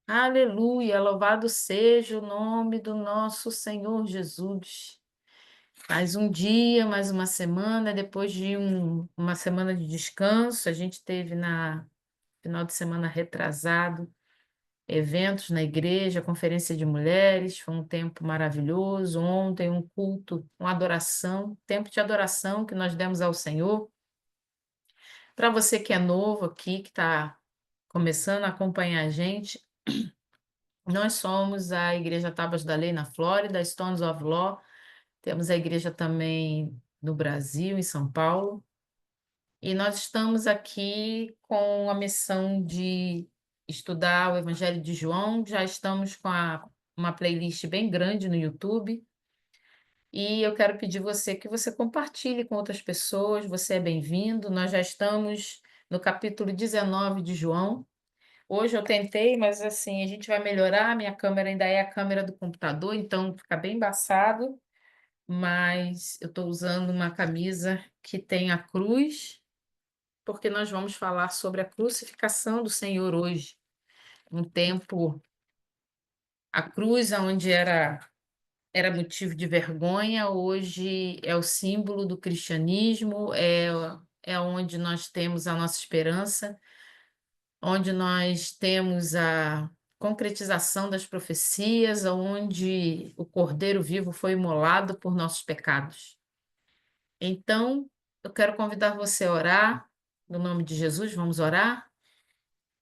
Aleluia, louvado seja o nome do nosso Senhor Jesus. Mais um dia, mais uma semana, depois de uma semana de descanso, a gente teve na final de semana retrasado eventos na igreja, conferência de mulheres, foi um tempo maravilhoso. Ontem um culto, uma adoração, tempo de adoração que nós demos ao Senhor. Para você que é novo aqui, que está começando a acompanhar a gente, nós somos a Igreja Tábuas da Lei na Flórida, Stones of Law. Temos a igreja também no Brasil, em São Paulo. E nós estamos aqui com a missão de estudar o Evangelho de João. Já estamos com uma playlist bem grande no YouTube. E eu quero pedir você que você compartilhe com outras pessoas. Você é bem-vindo. Nós já estamos no capítulo 19 de João. Hoje eu tentei, mas assim, a gente vai melhorar. Minha câmera ainda é a câmera do computador, então fica bem embaçado. Mas eu estou usando uma camisa que tem a cruz, porque nós vamos falar sobre a crucificação do Senhor hoje. Um tempo, a cruz, onde era motivo de vergonha, hoje é o símbolo do cristianismo, é onde nós temos a nossa esperança, onde nós temos a concretização das profecias, onde o Cordeiro vivo foi imolado por nossos pecados. Então, eu quero convidar você a orar, no nome de Jesus, vamos orar?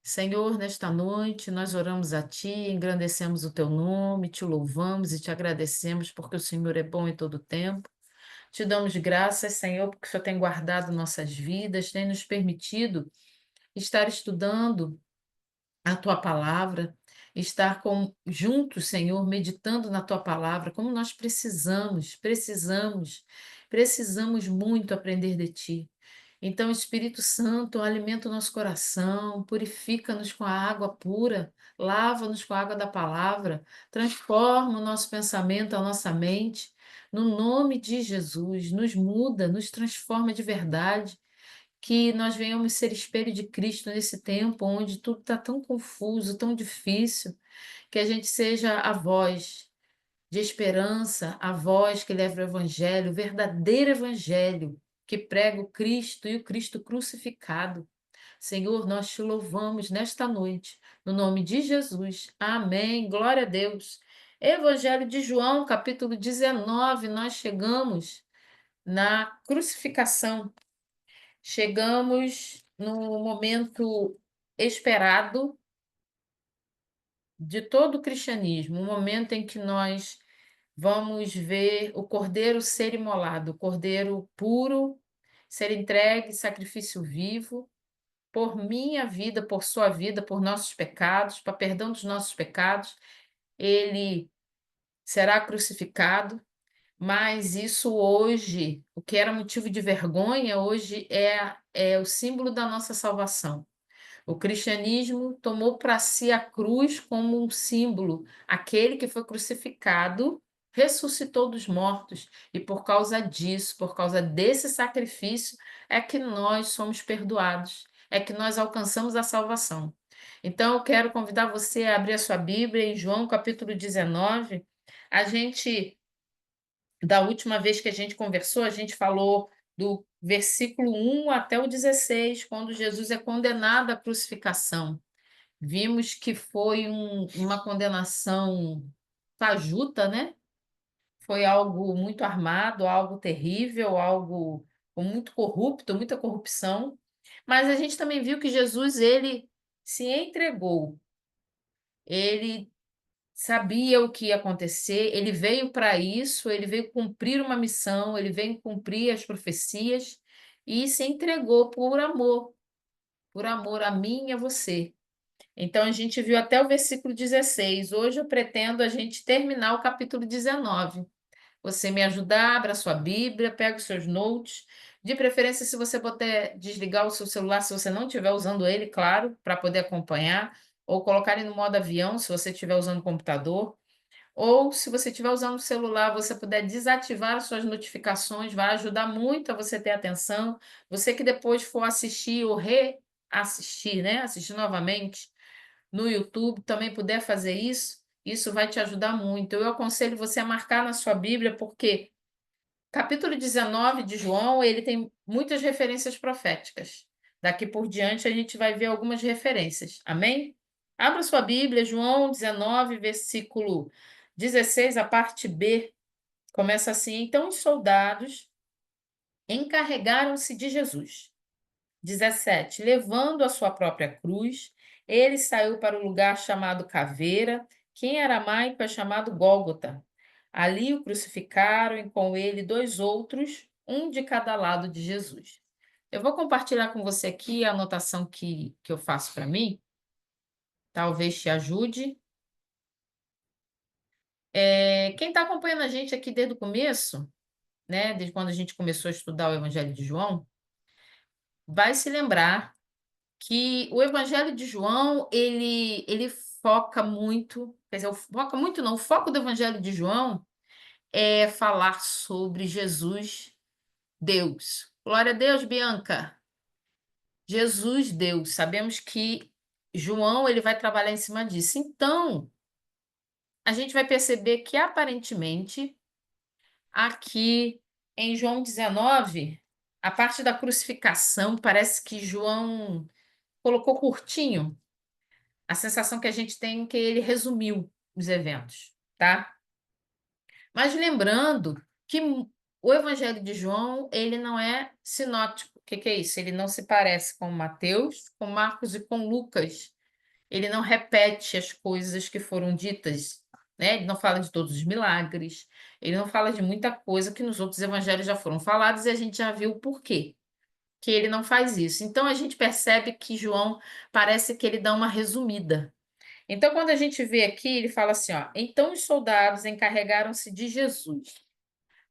Senhor, nesta noite nós oramos a Ti, engrandecemos o Teu nome, Te louvamos e Te agradecemos porque o Senhor é bom em todo tempo. Te damos graças, Senhor, porque o Senhor tem guardado nossas vidas, tem nos permitido estar estudando a tua palavra, estar juntos, Senhor, meditando na tua palavra, como nós precisamos muito aprender de ti. Então, Espírito Santo, alimenta o nosso coração, purifica-nos com a água pura, lava-nos com a água da palavra, transforma o nosso pensamento, a nossa mente, no nome de Jesus, nos muda, nos transforma de verdade, que nós venhamos ser espelho de Cristo nesse tempo onde tudo está tão confuso, tão difícil, que a gente seja a voz de esperança, a voz que leva o Evangelho, o verdadeiro Evangelho, que prega o Cristo e o Cristo crucificado. Senhor, nós te louvamos nesta noite, no nome de Jesus. Amém. Glória a Deus. Evangelho de João, capítulo 19, nós chegamos na crucificação. Chegamos no momento esperado de todo o cristianismo, o momento em que nós vamos ver o cordeiro ser imolado, o cordeiro puro ser entregue, sacrifício vivo, por minha vida, por sua vida, por nossos pecados, para perdão dos nossos pecados. Ele será crucificado, mas isso hoje, o que era motivo de vergonha, hoje é o símbolo da nossa salvação. O cristianismo tomou para si a cruz como um símbolo. Aquele que foi crucificado ressuscitou dos mortos, e por causa disso, por causa desse sacrifício, é que nós somos perdoados, é que nós alcançamos a salvação. Então, eu quero convidar você a abrir a sua Bíblia em João capítulo 19. A gente Da última vez que a gente conversou, a gente falou do versículo 1 até o 16, quando Jesus é condenado à crucificação. Vimos que foi uma condenação fajuta, né? Foi algo muito armado, algo terrível, algo com muito corrupto, muita corrupção. Mas a gente também viu que Jesus, ele se entregou. Ele sabia o que ia acontecer, ele veio para isso, ele veio cumprir uma missão, ele veio cumprir as profecias e se entregou por amor a mim e a você. Então a gente viu até o versículo 16. Hoje eu pretendo a gente terminar o capítulo 19. Você me ajudar, abra sua Bíblia, pega os seus notes. De preferência, se você puder desligar o seu celular, se você não estiver usando ele, claro, para poder acompanhar, ou colocar ele no modo avião, se você estiver usando o computador. Ou, se você estiver usando o celular, você puder desativar as suas notificações, vai ajudar muito a você ter atenção. Você que depois for assistir ou reassistir, né? Assistir novamente, no YouTube, também puder fazer isso, isso vai te ajudar muito. Eu aconselho você a marcar na sua Bíblia, porque capítulo 19 de João, ele tem muitas referências proféticas. Daqui por diante a gente vai ver algumas referências. Amém? Abra sua Bíblia, João 19, versículo 16, a parte B, começa assim: Então os soldados encarregaram-se de Jesus. 17. Levando a sua própria cruz, ele saiu para o lugar chamado Caveira, que em aramaico é chamado Gólgota. Ali o crucificaram e com ele dois outros, um de cada lado de Jesus. Eu vou compartilhar com você aqui a anotação que eu faço para mim, talvez te ajude. Quem está acompanhando a gente aqui desde o começo, né, desde quando a gente começou a estudar o Evangelho de João, vai se lembrar que o Evangelho de João, ele foca muito, quer dizer, foca muito não, o foco do Evangelho de João é falar sobre Jesus, Deus. Glória a Deus, Bianca. Jesus, Deus. Sabemos que João, ele vai trabalhar em cima disso. Então, a gente vai perceber que aparentemente aqui em João 19, a parte da crucificação, parece que João colocou curtinho. A sensação que a gente tem é que ele resumiu os eventos, tá? Mas lembrando que o Evangelho de João, ele não é sinótico. O que que é isso? Ele não se parece com Mateus, com Marcos e com Lucas. Ele não repete as coisas que foram ditas, né? Ele não fala de todos os milagres, ele não fala de muita coisa que nos outros evangelhos já foram falados e a gente já viu o porquê que ele não faz isso. Então a gente percebe que João parece que ele dá uma resumida. Então, quando a gente vê aqui, ele fala assim, ó, então os soldados encarregaram-se de Jesus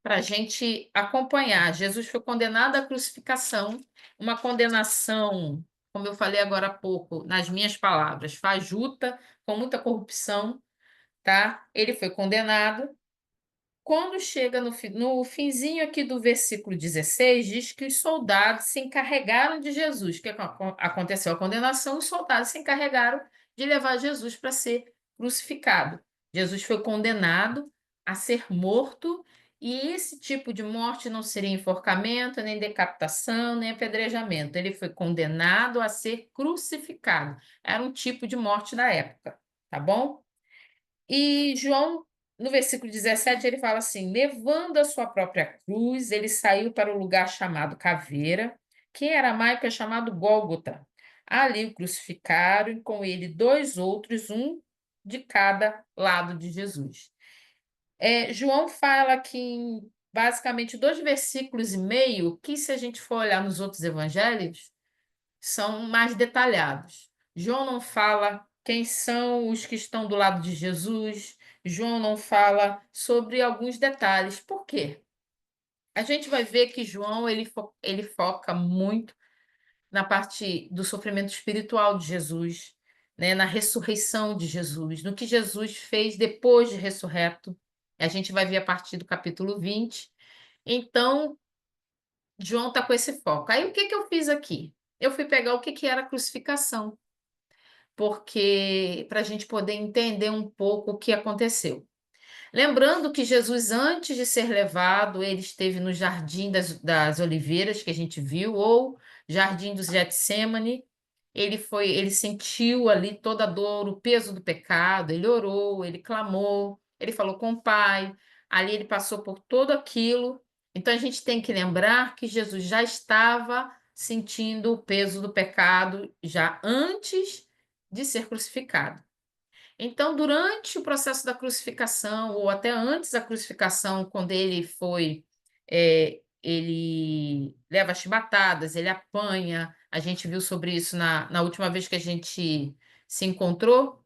para a gente acompanhar. Jesus foi condenado à crucificação, uma condenação, como eu falei agora há pouco, nas minhas palavras, fajuta, com muita corrupção, tá? Ele foi condenado. Quando chega no finzinho aqui do versículo 16, diz que os soldados se encarregaram de Jesus. O que aconteceu? A condenação, os soldados se encarregaram de levar Jesus para ser crucificado. Jesus foi condenado a ser morto, e esse tipo de morte não seria enforcamento, nem decapitação, nem apedrejamento. Ele foi condenado a ser crucificado. Era um tipo de morte da época, tá bom? E João, no versículo 17, ele fala assim: levando a sua própria cruz, ele saiu para o lugar chamado Caveira, que em aramaico é chamado Gólgota. Ali o crucificaram e com ele dois outros, um de cada lado de Jesus. João fala aqui em basicamente 2,5 versículos, que se a gente for olhar nos outros evangelhos, são mais detalhados. João não fala quem são os que estão do lado de Jesus. João não fala sobre alguns detalhes. Por quê? A gente vai ver que João ele foca muito na parte do sofrimento espiritual de Jesus, né? Na ressurreição de Jesus, no que Jesus fez depois de ressurreto. A gente vai ver a partir do capítulo 20. Então, João está com esse foco. Aí, o que que eu fiz aqui? Eu fui pegar o que que era a crucificação, porque para a gente poder entender um pouco o que aconteceu. Lembrando que Jesus, antes de ser levado, ele esteve no Jardim das Oliveiras, que a gente viu, ou Jardim dos Getsemane. Ele sentiu ali toda a dor, o peso do pecado, ele orou, ele clamou, ele falou com o Pai, ali ele passou por tudo aquilo. Então a gente tem que lembrar que Jesus já estava sentindo o peso do pecado já antes de ser crucificado. Então, durante o processo da crucificação, ou até antes da crucificação, quando ele leva as chibatadas, ele apanha, a gente viu sobre isso na última vez que a gente se encontrou,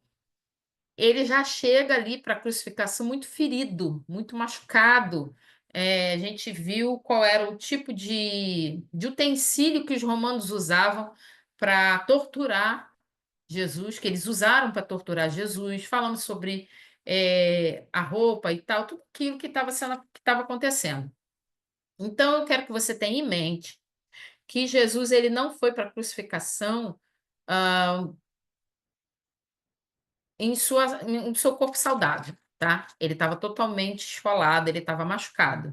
ele já chega ali para a crucificação muito ferido, muito machucado. A gente viu qual era o tipo de utensílio que os romanos usavam para torturar Jesus, que eles usaram para torturar Jesus, falando sobre a roupa e tal, tudo aquilo que estava acontecendo. Então, eu quero que você tenha em mente que Jesus ele não foi para a crucificação, ah, em seu corpo saudável, tá? Ele estava totalmente esfolado, ele estava machucado.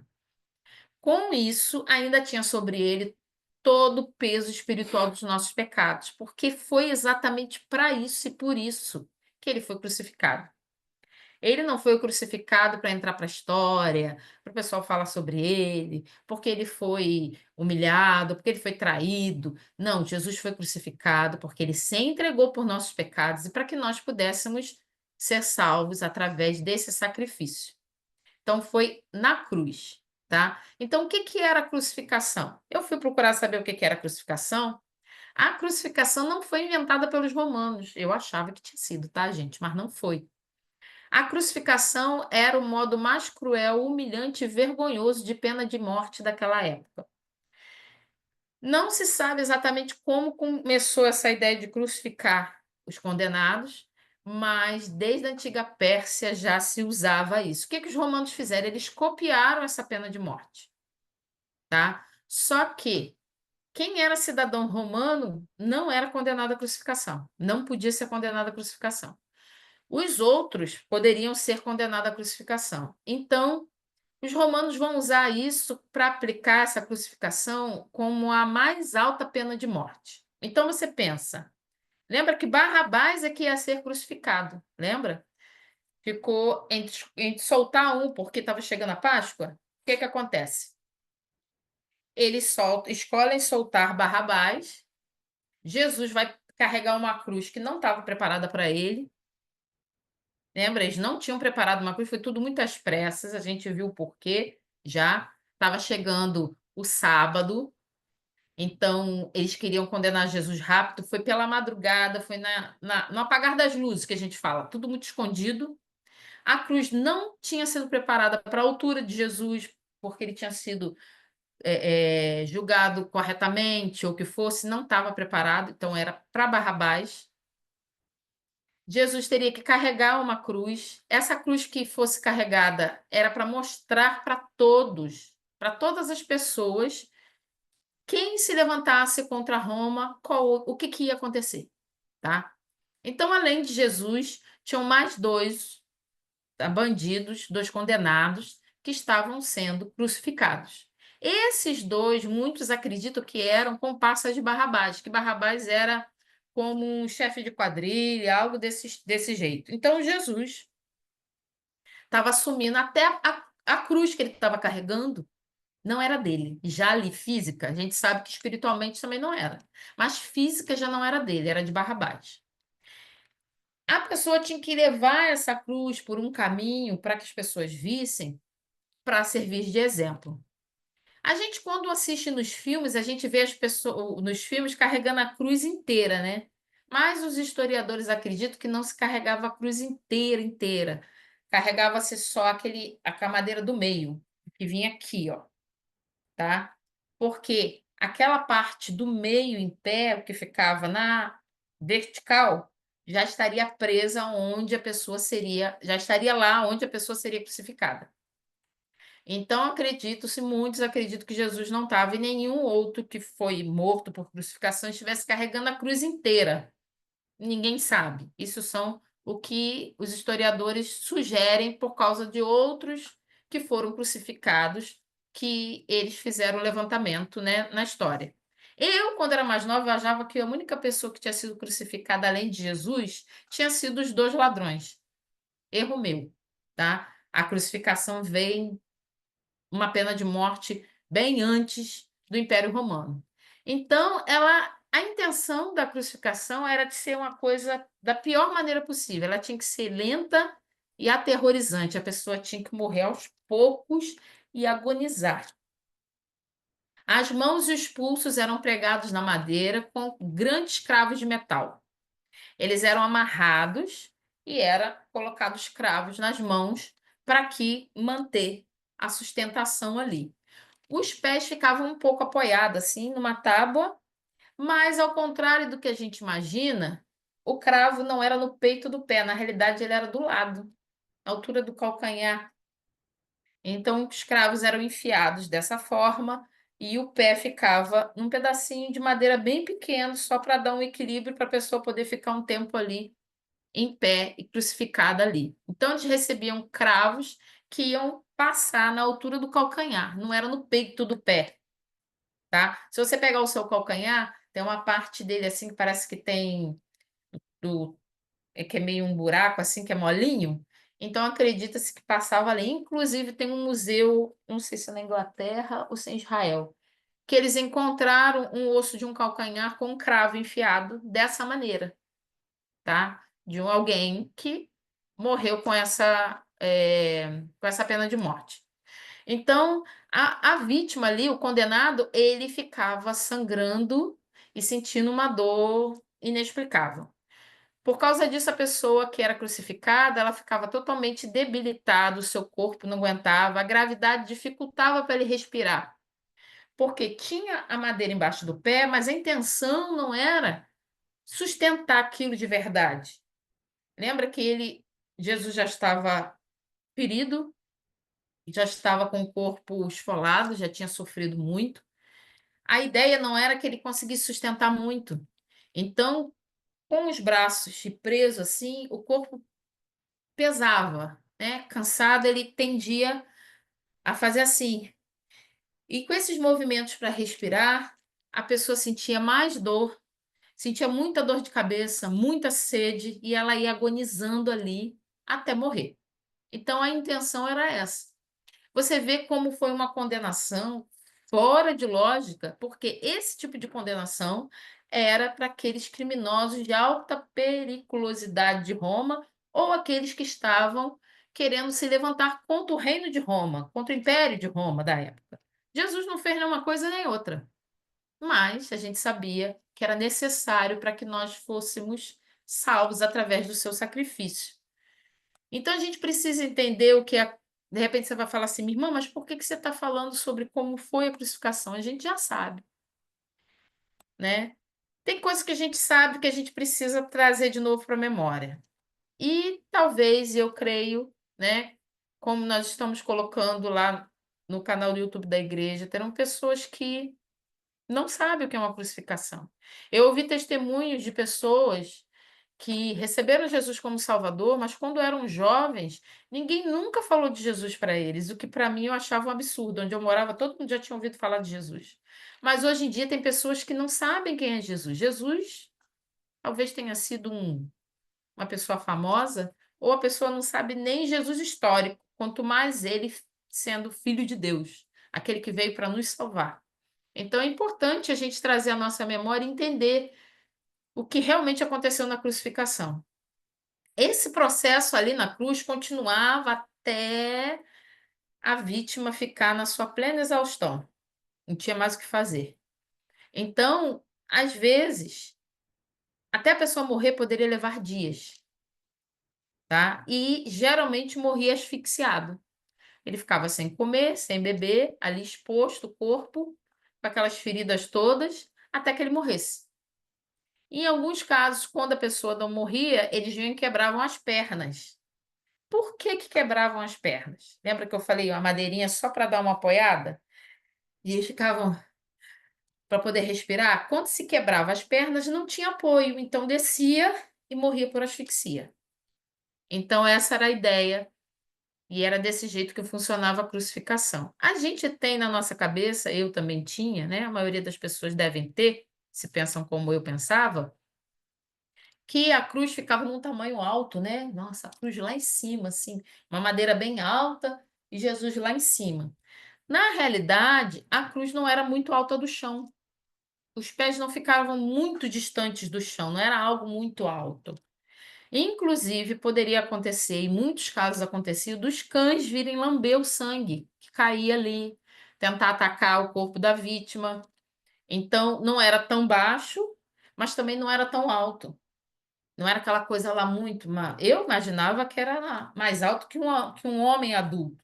Com isso, ainda tinha sobre ele todo o peso espiritual dos nossos pecados, porque foi exatamente para isso e por isso que ele foi crucificado. Ele não foi crucificado para entrar para a história, para o pessoal falar sobre ele, porque ele foi humilhado, porque ele foi traído. Não, Jesus foi crucificado porque ele se entregou por nossos pecados e para que nós pudéssemos ser salvos através desse sacrifício. Então foi na cruz, tá? Então o que que era a crucificação? Eu fui procurar saber o que que era a crucificação. A crucificação não foi inventada pelos romanos. Eu achava que tinha sido, tá, gente? Mas não foi. A crucificação era o modo mais cruel, humilhante e vergonhoso de pena de morte daquela época. Não se sabe exatamente como começou essa ideia de crucificar os condenados, mas desde a antiga Pérsia já se usava isso. O que que os romanos fizeram? Eles copiaram essa pena de morte, tá? Só que quem era cidadão romano não era condenado à crucificação, não podia ser condenado à crucificação. Os outros poderiam ser condenados à crucificação. Então, os romanos vão usar isso para aplicar essa crucificação como a mais alta pena de morte. Então você pensa, lembra que Barrabás é que ia ser crucificado, lembra? Ficou entre soltar um porque estava chegando a Páscoa. O que que acontece? Eles escolhem soltar Barrabás. Jesus vai carregar uma cruz que não estava preparada para ele. Lembra? Eles não tinham preparado uma cruz, foi tudo muito às pressas, a gente viu o porquê já. Estava chegando o sábado, então eles queriam condenar Jesus rápido, foi pela madrugada, foi no apagar das luzes que a gente fala, tudo muito escondido. A cruz não tinha sido preparada para a altura de Jesus, porque ele tinha sido julgado corretamente, ou que fosse, não estava preparado, então era para Barrabás. Jesus teria que carregar uma cruz. Essa cruz que fosse carregada era para mostrar para todos, para todas as pessoas, quem se levantasse contra Roma, o que que ia acontecer, tá? Então, além de Jesus, tinham mais dois bandidos, dois condenados, que estavam sendo crucificados. Esses dois, muitos acreditam que eram comparsas de Barrabás, que Barrabás era como um chefe de quadrilha, algo desse jeito. Então, Jesus estava assumindo até a cruz que ele estava carregando não era dele. Já ali, física, a gente sabe que espiritualmente também não era. Mas física já não era dele, era de Barrabás. A pessoa tinha que levar essa cruz por um caminho para que as pessoas vissem, para servir de exemplo. A gente, quando assiste nos filmes, a gente vê as pessoas nos filmes carregando a cruz inteira, né? Mas os historiadores acreditam que não se carregava a cruz inteira, inteira. Carregava-se só a camadeira do meio, que vinha aqui, ó, tá? Porque aquela parte do meio em pé, o que ficava na vertical, já estaria presa onde a pessoa seria, já estaria lá onde a pessoa seria crucificada. Então, acredito-se, muitos acreditam que Jesus não estava e nenhum outro que foi morto por crucificação estivesse carregando a cruz inteira. Ninguém sabe. Isso são o que os historiadores sugerem por causa de outros que foram crucificados, que eles fizeram o levantamento, né, na história. Eu, quando era mais nova, eu achava que a única pessoa que tinha sido crucificada além de Jesus tinha sido os dois ladrões. Erro meu, tá? A crucificação veio uma pena de morte bem antes do Império Romano. Então, a intenção da crucificação era de ser uma coisa da pior maneira possível. Ela tinha que ser lenta e aterrorizante. A pessoa tinha que morrer aos poucos e agonizar. As mãos e os pulsos eram pregados na madeira com grandes cravos de metal. Eles eram amarrados e era colocados cravos nas mãos para que manter a sustentação ali. Os pés ficavam um pouco apoiados assim numa tábua, mas ao contrário do que a gente imagina, o cravo não era no peito do pé, na realidade ele era do lado, à altura do calcanhar. Então os cravos eram enfiados dessa forma e o pé ficava num pedacinho de madeira bem pequeno, só para dar um equilíbrio para a pessoa poder ficar um tempo ali em pé e crucificada ali. Então, eles recebiam cravos que iam passar na altura do calcanhar, não era no peito do pé, tá? Se você pegar o seu calcanhar, tem uma parte dele assim que parece que tem do que é meio um buraco assim, que é molinho. Então acredita-se que passava ali. Inclusive tem um museu, não sei se é na Inglaterra ou se é em Israel, que eles encontraram um osso de um calcanhar com um cravo enfiado dessa maneira, tá? De alguém que morreu com essa pena de morte. Então, a vítima ali, o condenado, ele ficava sangrando e sentindo uma dor inexplicável. Por causa disso, a pessoa que era crucificada, ela ficava totalmente debilitada, o seu corpo não aguentava, a gravidade dificultava para ele respirar, porque tinha a madeira embaixo do pé, mas a intenção não era sustentar aquilo de verdade. Lembra que Jesus já estava ferido, já estava com o corpo esfolado, já tinha sofrido muito. A ideia não era que ele conseguisse sustentar muito. Então, com os braços presos assim, o corpo pesava, né? Cansado, ele tendia a fazer assim. E com esses movimentos para respirar, a pessoa sentia mais dor, sentia muita dor de cabeça, muita sede, e ela ia agonizando ali até morrer. Então a intenção era essa. Você vê como foi uma condenação fora de lógica, porque esse tipo de condenação era para aqueles criminosos de alta periculosidade de Roma ou aqueles que estavam querendo se levantar contra o reino de Roma, contra o império de Roma da época. Jesus não fez nenhuma coisa nem outra, mas a gente sabia que era necessário para que nós fôssemos salvos através do seu sacrifício. Então a gente precisa entender o que é. De repente você vai falar assim, minha irmã, mas por que que você está falando sobre como foi a crucificação? A gente já sabe, né? Tem coisas que a gente sabe que a gente precisa trazer de novo para a memória. E talvez, eu creio, né? Como nós estamos colocando lá no canal do YouTube da igreja, terão pessoas que não sabem o que é uma crucificação. Eu ouvi testemunhos de pessoas que receberam Jesus como Salvador, mas quando eram jovens, ninguém nunca falou de Jesus para eles, o que para mim eu achava um absurdo. Onde eu morava, todo mundo já tinha ouvido falar de Jesus. Mas hoje em dia tem pessoas que não sabem quem é Jesus. Jesus talvez tenha sido uma pessoa famosa, ou a pessoa não sabe nem Jesus histórico, quanto mais ele sendo filho de Deus, aquele que veio para nos salvar. Então é importante a gente trazer a nossa memória e entender o que realmente aconteceu na crucificação. Esse processo ali na cruz continuava até a vítima ficar na sua plena exaustão. Não tinha mais o que fazer. Então, às vezes, até a pessoa morrer poderia levar dias, tá? E geralmente morria asfixiado. Ele ficava sem comer, sem beber, ali exposto o corpo, com aquelas feridas todas, até que ele morresse. Em alguns casos, quando a pessoa não morria, eles vinham e quebravam as pernas. Por que que quebravam as pernas? Lembra que eu falei uma madeirinha só para dar uma apoiada? E eles ficavam para poder respirar? Quando se quebrava as pernas, não tinha apoio, então descia e morria por asfixia. Então, essa era a ideia, e era desse jeito que funcionava a crucificação. A gente tem na nossa cabeça, eu também tinha, né? A maioria das pessoas devem ter, se pensam como eu pensava, que a cruz ficava num tamanho alto, né? Nossa, a cruz lá em cima, assim, uma madeira bem alta e Jesus lá em cima. Na realidade, a cruz não era muito alta do chão. Os pés não ficavam muito distantes do chão, não era algo muito alto. Inclusive, poderia acontecer, em muitos casos acontecia, dos cães virem lamber o sangue que caía ali, tentar atacar o corpo da vítima. Então, não era tão baixo, mas também não era tão alto. Não era aquela coisa lá muito. Eu imaginava que era mais alto que um homem adulto,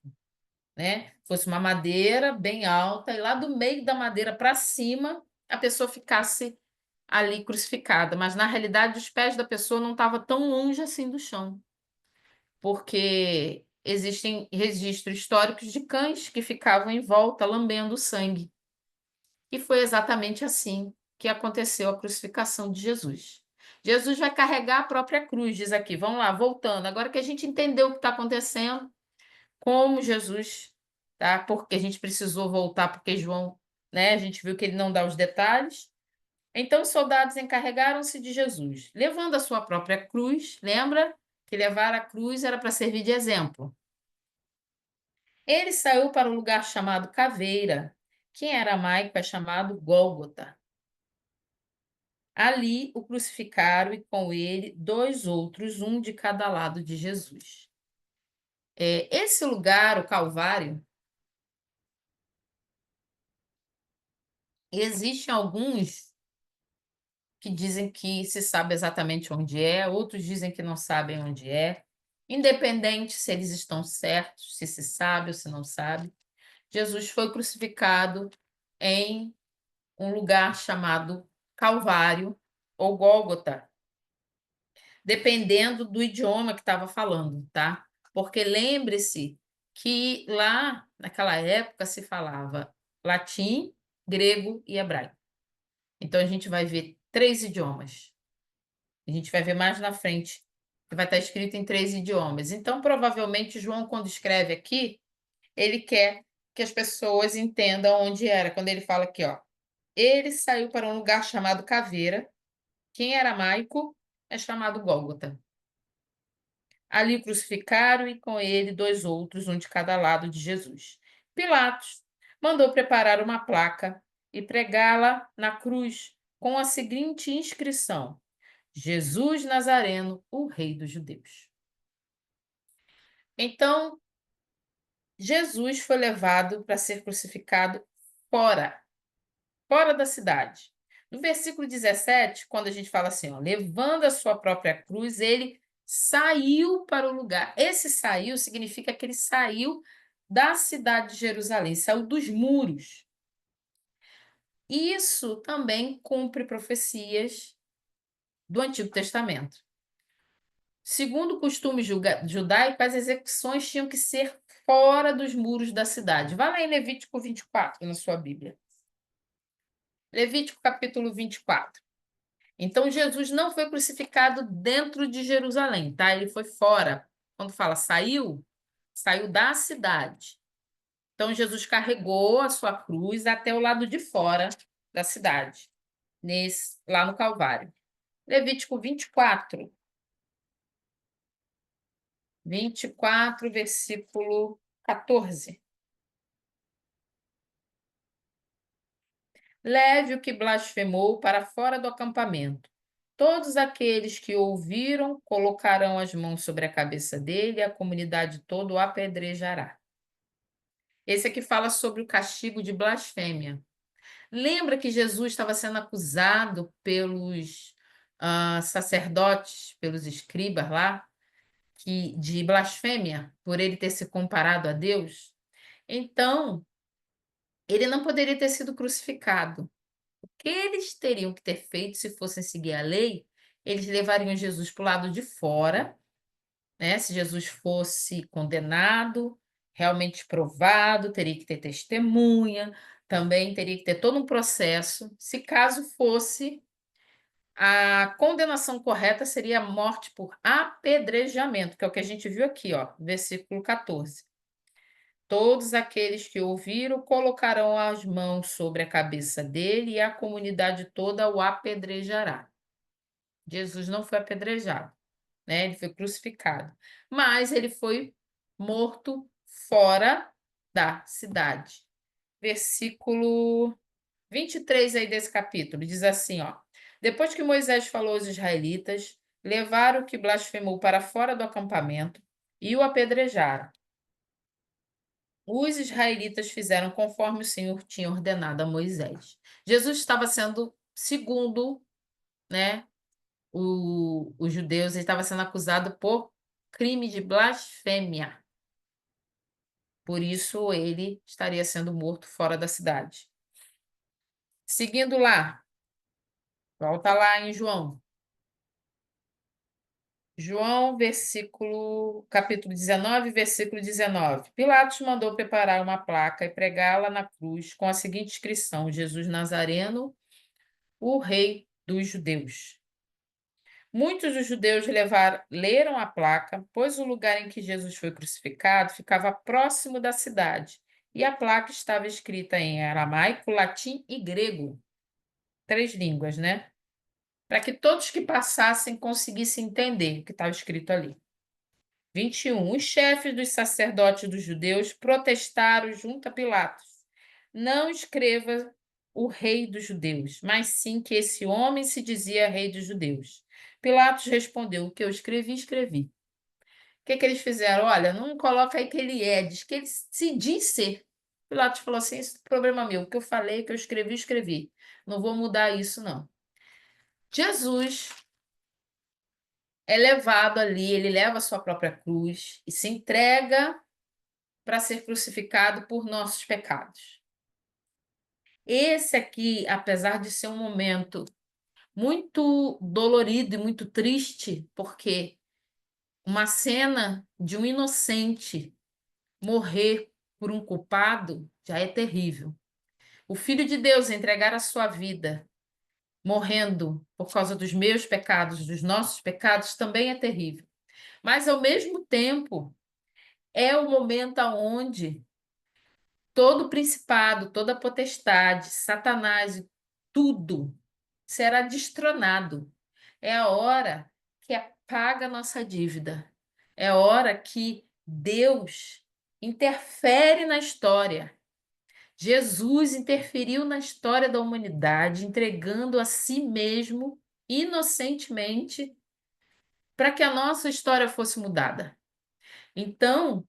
né? Fosse uma madeira bem alta e lá do meio da madeira para cima a pessoa ficasse ali crucificada. Mas na realidade os pés da pessoa não estavam tão longe assim do chão, porque existem registros históricos de cães que ficavam em volta lambendo o sangue. E foi exatamente assim que aconteceu a crucificação de Jesus. Jesus vai carregar a própria cruz, diz aqui. Vamos lá, voltando. Agora que a gente entendeu o que está acontecendo, como Jesus, tá? Porque a gente precisou voltar, porque João, né? A gente viu que ele não dá os detalhes. Então, os soldados encarregaram-se de Jesus, levando a sua própria cruz. Lembra que levar a cruz era para servir de exemplo. Ele saiu para um lugar chamado Caveira, que em aramaico é chamado Gólgota. Ali o crucificaram e com ele dois outros, um de cada lado de Jesus. Esse lugar, o Calvário, existem alguns que dizem que se sabe exatamente onde é, outros dizem que não sabem onde é. Independente se eles estão certos, se se sabe ou se não sabe, Jesus foi crucificado em um lugar chamado Calvário ou Gólgota, dependendo do idioma que estava falando, tá? Porque lembre-se que lá, naquela época, se falava latim, grego e hebraico. Então, a gente vai ver três idiomas. A gente vai ver mais na frente, que vai estar escrito em três idiomas. Então, provavelmente, João, quando escreve aqui, ele quer que as pessoas entendam onde era. Quando ele fala aqui, ó, ele saiu para um lugar chamado Caveira, que em aramaico é chamado Gólgota. Ali o crucificaram e com ele dois outros, um de cada lado de Jesus. Pilatos mandou preparar uma placa e pregá-la na cruz com a seguinte inscrição: Jesus Nazareno, o Rei dos Judeus. Então, Jesus foi levado para ser crucificado fora, fora da cidade. No versículo 17, quando a gente fala assim, ó, levando a sua própria cruz, ele saiu para o lugar. Esse saiu significa que ele saiu da cidade de Jerusalém, saiu dos muros. Isso também cumpre profecias do Antigo Testamento. Segundo o costume judaico, as execuções tinham que ser fora dos muros da cidade. Vá lá em Levítico 24, na sua Bíblia. Levítico capítulo 24. Então, Jesus não foi crucificado dentro de Jerusalém, tá? Ele foi fora. Quando fala saiu, saiu da cidade. Então, Jesus carregou a sua cruz até o lado de fora da cidade, lá no Calvário. Levítico 24. 24, versículo 14. Leve o que blasfemou para fora do acampamento. Todos aqueles que ouviram colocarão as mãos sobre a cabeça dele e a comunidade toda o apedrejará. Esse aqui fala sobre o castigo de blasfêmia. Lembra que Jesus estava sendo acusado pelos sacerdotes, pelos escribas lá, de blasfêmia, por ele ter se comparado a Deus? Então, ele não poderia ter sido crucificado. O que eles teriam que ter feito se fossem seguir a lei? Eles levariam Jesus para o lado de fora, né? Se Jesus fosse condenado, realmente provado, teria que ter testemunha, também teria que ter todo um processo. Se caso fosse, a condenação correta seria a morte por apedrejamento, que é o que a gente viu aqui, ó, versículo 14. Todos aqueles que ouviram colocarão as mãos sobre a cabeça dele e a comunidade toda o apedrejará. Jesus não foi apedrejado, né? Ele foi crucificado, mas ele foi morto fora da cidade. Versículo 23 aí desse capítulo diz assim, ó: Depois que Moisés falou aos israelitas, levaram o que blasfemou para fora do acampamento e o apedrejaram. Os israelitas fizeram conforme o Senhor tinha ordenado a Moisés. Jesus estava sendo, segundo, né, os judeus, ele estava sendo acusado por crime de blasfêmia. Por isso, ele estaria sendo morto fora da cidade. Seguindo lá, volta lá em João. João, capítulo 19, versículo 19. Pilatos mandou preparar uma placa e pregá-la na cruz com a seguinte inscrição: Jesus Nazareno, o Rei dos Judeus. Muitos dos judeus leram a placa, pois o lugar em que Jesus foi crucificado ficava próximo da cidade, e a placa estava escrita em aramaico, latim e grego, três línguas, né? Para que todos que passassem conseguissem entender o que estava escrito ali. 21. Os chefes dos sacerdotes dos judeus protestaram junto a Pilatos: não escreva o rei dos judeus, mas sim que esse homem se dizia rei dos judeus. Pilatos respondeu: o que eu escrevi, escrevi. O que que eles fizeram? Olha, não coloca aí que ele é, diz que ele se diz ser. Pilatos falou assim: esse é problema meu, o que eu falei, o que eu escrevi, escrevi. Não vou mudar isso, não. Jesus é levado ali, ele leva a sua própria cruz e se entrega para ser crucificado por nossos pecados. Esse aqui, apesar de ser um momento muito dolorido e muito triste, porque uma cena de um inocente morrer por um culpado já é terrível. O Filho de Deus entregar a sua vida morrendo por causa dos meus pecados, dos nossos pecados, também é terrível. Mas, ao mesmo tempo, é o momento onde todo principado, toda potestade, Satanás e tudo será destronado. É a hora que apaga a nossa dívida. É a hora que Deus interfere na história. Jesus interferiu na história da humanidade, entregando a si mesmo inocentemente para que a nossa história fosse mudada. Então,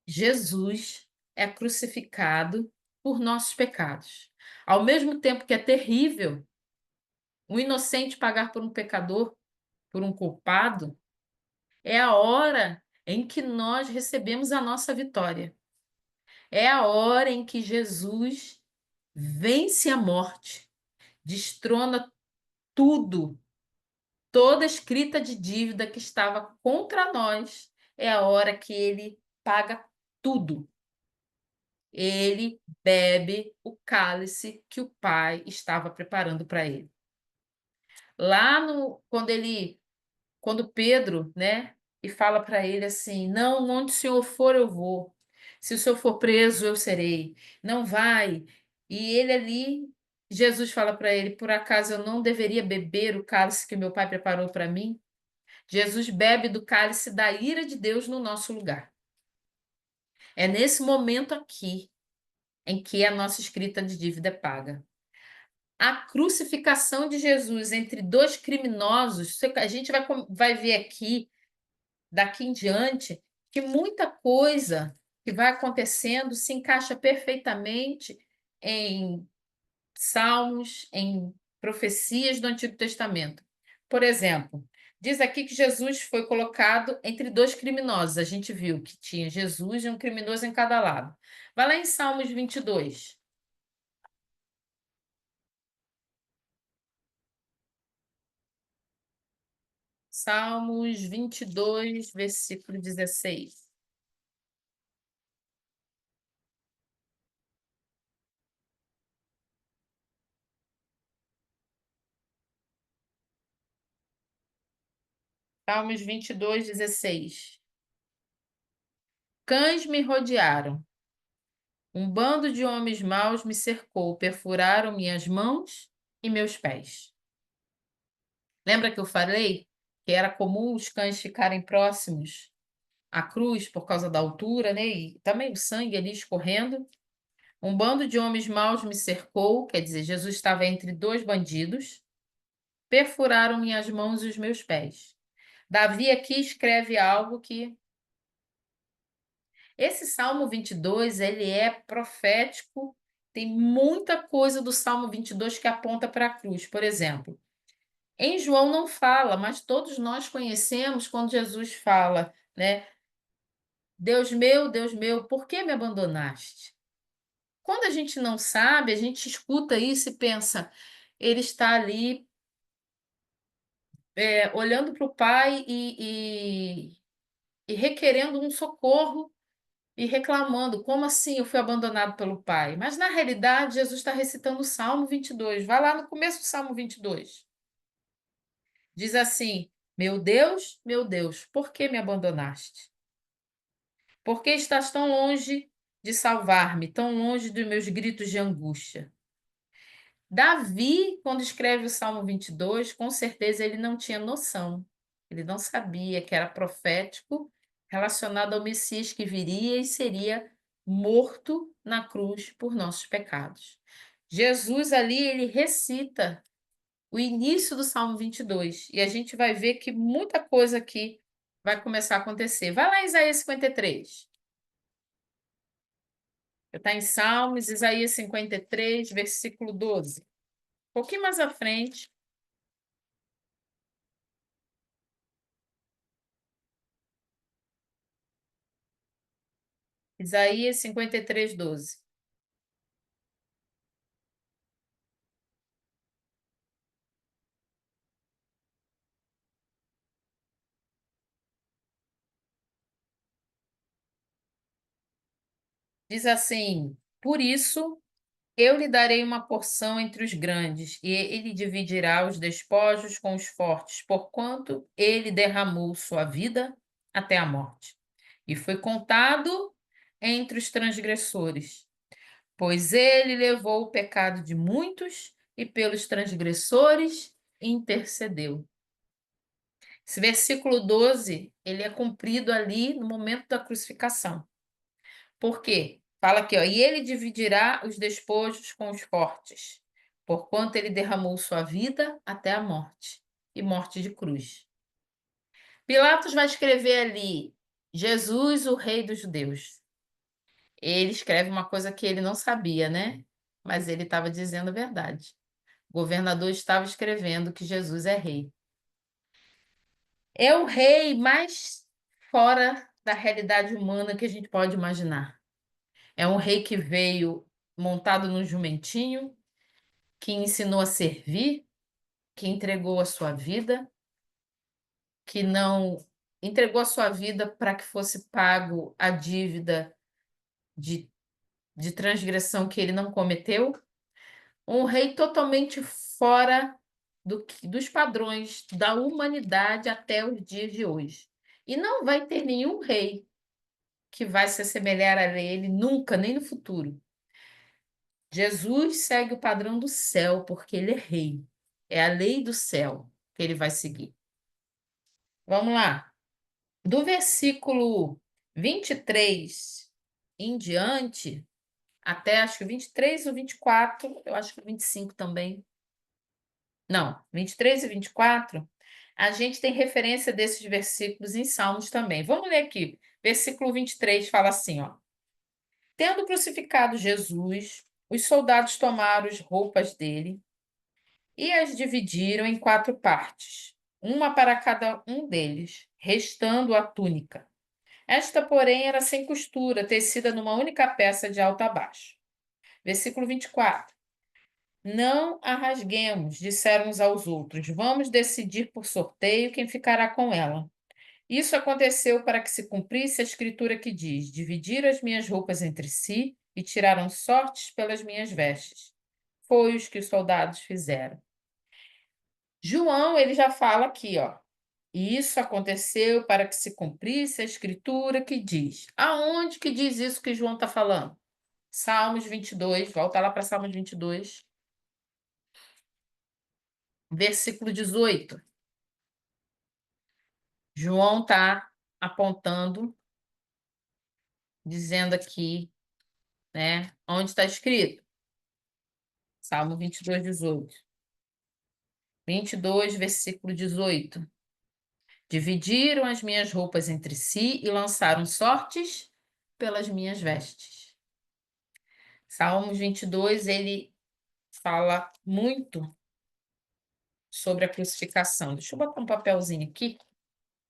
Jesus é crucificado por nossos pecados. Ao mesmo tempo que é terrível um inocente pagar por um pecador, por um culpado, é a hora em que nós recebemos a nossa vitória. É a hora em que Jesus vence a morte, destrona tudo, toda escrita de dívida que estava contra nós. É a hora que ele paga tudo. Ele bebe o cálice que o pai estava preparando para ele. Lá no quando Pedro, né, e fala para ele assim: "Não, onde o senhor for eu vou. Se o senhor for preso eu serei. Não vai". E ele ali, Jesus fala para ele: "Por acaso eu não deveria beber o cálice que meu pai preparou para mim?" Jesus bebe do cálice da ira de Deus no nosso lugar. É nesse momento aqui em que a nossa escrita de dívida é paga. A crucificação de Jesus entre dois criminosos, a gente vai ver aqui, daqui em diante, que muita coisa que vai acontecendo se encaixa perfeitamente em salmos, em profecias do Antigo Testamento. Por exemplo, diz aqui que Jesus foi colocado entre dois criminosos. A gente viu que tinha Jesus e um criminoso em cada lado. Vai lá em Salmos 22. Salmos 22, versículo 16. Salmos 22, 16. Cães me rodearam, um bando de homens maus me cercou, perfuraram minhas mãos e meus pés. Lembra que eu falei que era comum os cães ficarem próximos à cruz por causa da altura, né? E também o sangue ali escorrendo. Um bando de homens maus me cercou, quer dizer, Jesus estava entre dois bandidos, perfuraram minhas mãos e os meus pés. Davi aqui escreve algo que esse Salmo 22, ele é profético, tem muita coisa do Salmo 22 que aponta para a cruz. Por exemplo, em João não fala, mas todos nós conhecemos quando Jesus fala, né? Deus meu, por que me abandonaste? Quando a gente não sabe, a gente escuta isso e pensa, ele está ali olhando para o Pai e requerendo um socorro e reclamando, como assim eu fui abandonado pelo Pai? Mas na realidade, Jesus está recitando o Salmo 22. Vai lá no começo do Salmo 22. Diz assim: meu Deus, por que me abandonaste? Por que estás tão longe de salvar-me, tão longe dos meus gritos de angústia? Davi, quando escreve o Salmo 22, com certeza ele não tinha noção. Ele não sabia que era profético relacionado ao Messias que viria e seria morto na cruz por nossos pecados. Jesus ali, ele recita o início do Salmo 22 e a gente vai ver que muita coisa aqui vai começar a acontecer. Vai lá em Isaías 53. Está em Salmos, Isaías 53, versículo 12. Um pouquinho mais à frente, Isaías 53, 12. Diz assim: Por isso eu lhe darei uma porção entre os grandes, e ele dividirá os despojos com os fortes, porquanto ele derramou sua vida até a morte. E foi contado entre os transgressores, pois ele levou o pecado de muitos e pelos transgressores intercedeu. Esse versículo 12, ele é cumprido ali no momento da crucificação. Por quê? Fala aqui, ó, e ele dividirá os despojos com os fortes, porquanto ele derramou sua vida até a morte, e morte de cruz. Pilatos vai escrever ali, Jesus, o rei dos judeus. Ele escreve uma coisa que ele não sabia, né? Mas ele estava dizendo a verdade. O governador estava escrevendo que Jesus é rei. É o rei mais fora da realidade humana que a gente pode imaginar. É um rei que veio montado num jumentinho, que ensinou a servir, que entregou a sua vida, que não entregou a sua vida para que fosse pago a dívida de, de transgressão que ele não cometeu. Um rei totalmente fora dos padrões da humanidade até os dias de hoje. E não vai ter nenhum rei que vai se assemelhar a ele nunca, nem no futuro. Jesus segue o padrão do céu, porque ele é rei. É a lei do céu que ele vai seguir. Vamos lá. Do versículo 23 em diante, até acho que 23 ou 24, eu acho que 25 também. Não, 23 e 24, a gente tem referência desses versículos em Salmos também. Vamos ler aqui. Versículo 23 fala assim, ó. Tendo crucificado Jesus, os soldados tomaram as roupas dele e as dividiram em quatro partes, uma para cada um deles, restando a túnica. Esta, porém, era sem costura, tecida numa única peça de alto a baixo. Versículo 24. Não a rasguemos, disseram uns aos outros. Vamos decidir por sorteio quem ficará com ela. Isso aconteceu para que se cumprisse a escritura que diz: Dividiram as minhas roupas entre si e tiraram sortes pelas minhas vestes. Foi os que os soldados fizeram. João, ele já fala aqui, ó. Isso aconteceu para que se cumprisse a escritura que diz. Aonde que diz isso que João está falando? Salmos 22, volta lá para Salmos 22, versículo 18. João está apontando, dizendo aqui, né? Onde está escrito? Salmo 22, 18. 22, versículo 18. Dividiram as minhas roupas entre si e lançaram sortes pelas minhas vestes. Salmos 22, ele fala muito sobre a crucificação. Deixa eu botar um papelzinho aqui,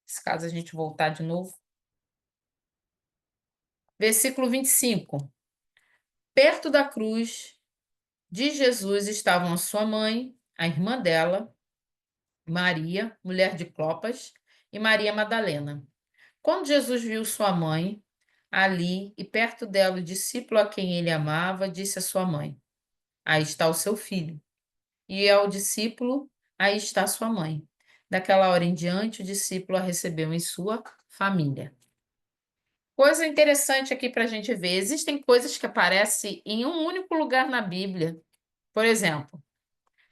se caso a gente voltar de novo. Versículo 25. Perto da cruz de Jesus estavam a sua mãe, a irmã dela, Maria, mulher de Clopas, e Maria Madalena. Quando Jesus viu sua mãe ali e perto dela o discípulo a quem ele amava, disse à sua mãe: Aí está o seu filho. E ao discípulo: Aí está sua mãe. Daquela hora em diante, o discípulo a recebeu em sua família. Coisa interessante aqui para a gente ver: existem coisas que aparecem em um único lugar na Bíblia. Por exemplo,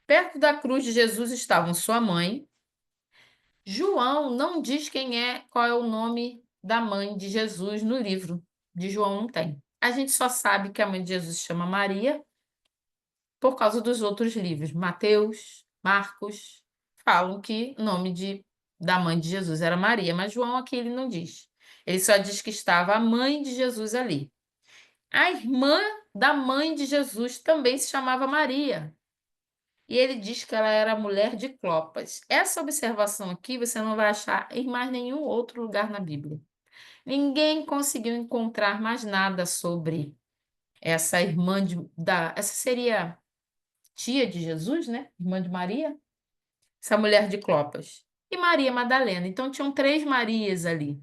perto da cruz de Jesus estavam sua mãe. João não diz qual é o nome da mãe de Jesus no livro. De João não tem. A gente só sabe que a mãe de Jesus se chama Maria por causa dos outros livros. Mateus, Marcos, falam que o nome da mãe de Jesus era Maria, mas João aqui ele não diz. Ele só diz que estava a mãe de Jesus ali. A irmã da mãe de Jesus também se chamava Maria. E ele diz que ela era mulher de Clopas. Essa observação aqui você não vai achar em mais nenhum outro lugar na Bíblia. Ninguém conseguiu encontrar mais nada sobre essa essa seria tia de Jesus, né? Irmã de Maria, essa mulher de Clopas. E Maria Madalena. Então tinham três Marias ali,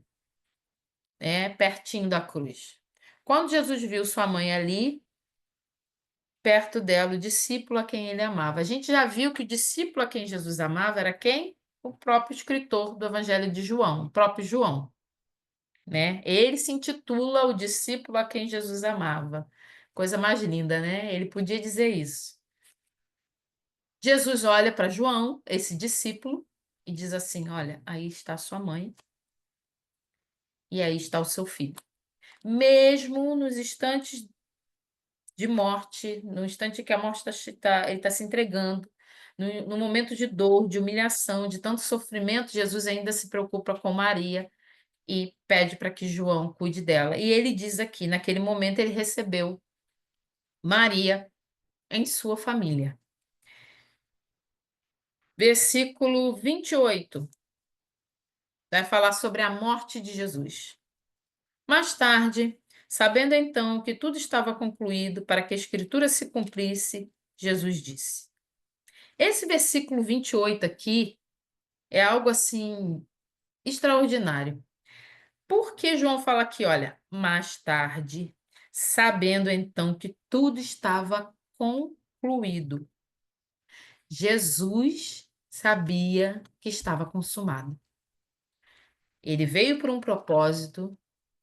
né? Pertinho da cruz. Quando Jesus viu sua mãe ali, perto dela, o discípulo a quem ele amava. A gente já viu que o discípulo a quem Jesus amava era quem? O próprio escritor do Evangelho de João, o próprio João, né? Ele se intitula o discípulo a quem Jesus amava. Coisa mais linda, né? Ele podia dizer isso. Jesus olha para João, esse discípulo, e diz assim: Olha, aí está sua mãe e aí está o seu filho. Mesmo nos instantes de morte, no instante que a morte ele está se entregando, no momento de dor, de humilhação, de tanto sofrimento, Jesus ainda se preocupa com Maria e pede para que João cuide dela. E ele diz aqui: naquele momento, ele recebeu Maria em sua família. Versículo 28 vai falar sobre a morte de Jesus. Mais tarde, sabendo então que tudo estava concluído para que a Escritura se cumprisse, Jesus disse. Esse versículo 28 aqui é algo assim extraordinário. Por que João fala aqui, olha, mais tarde, sabendo então que tudo estava concluído. Jesus sabia que estava consumado. Ele veio por um propósito,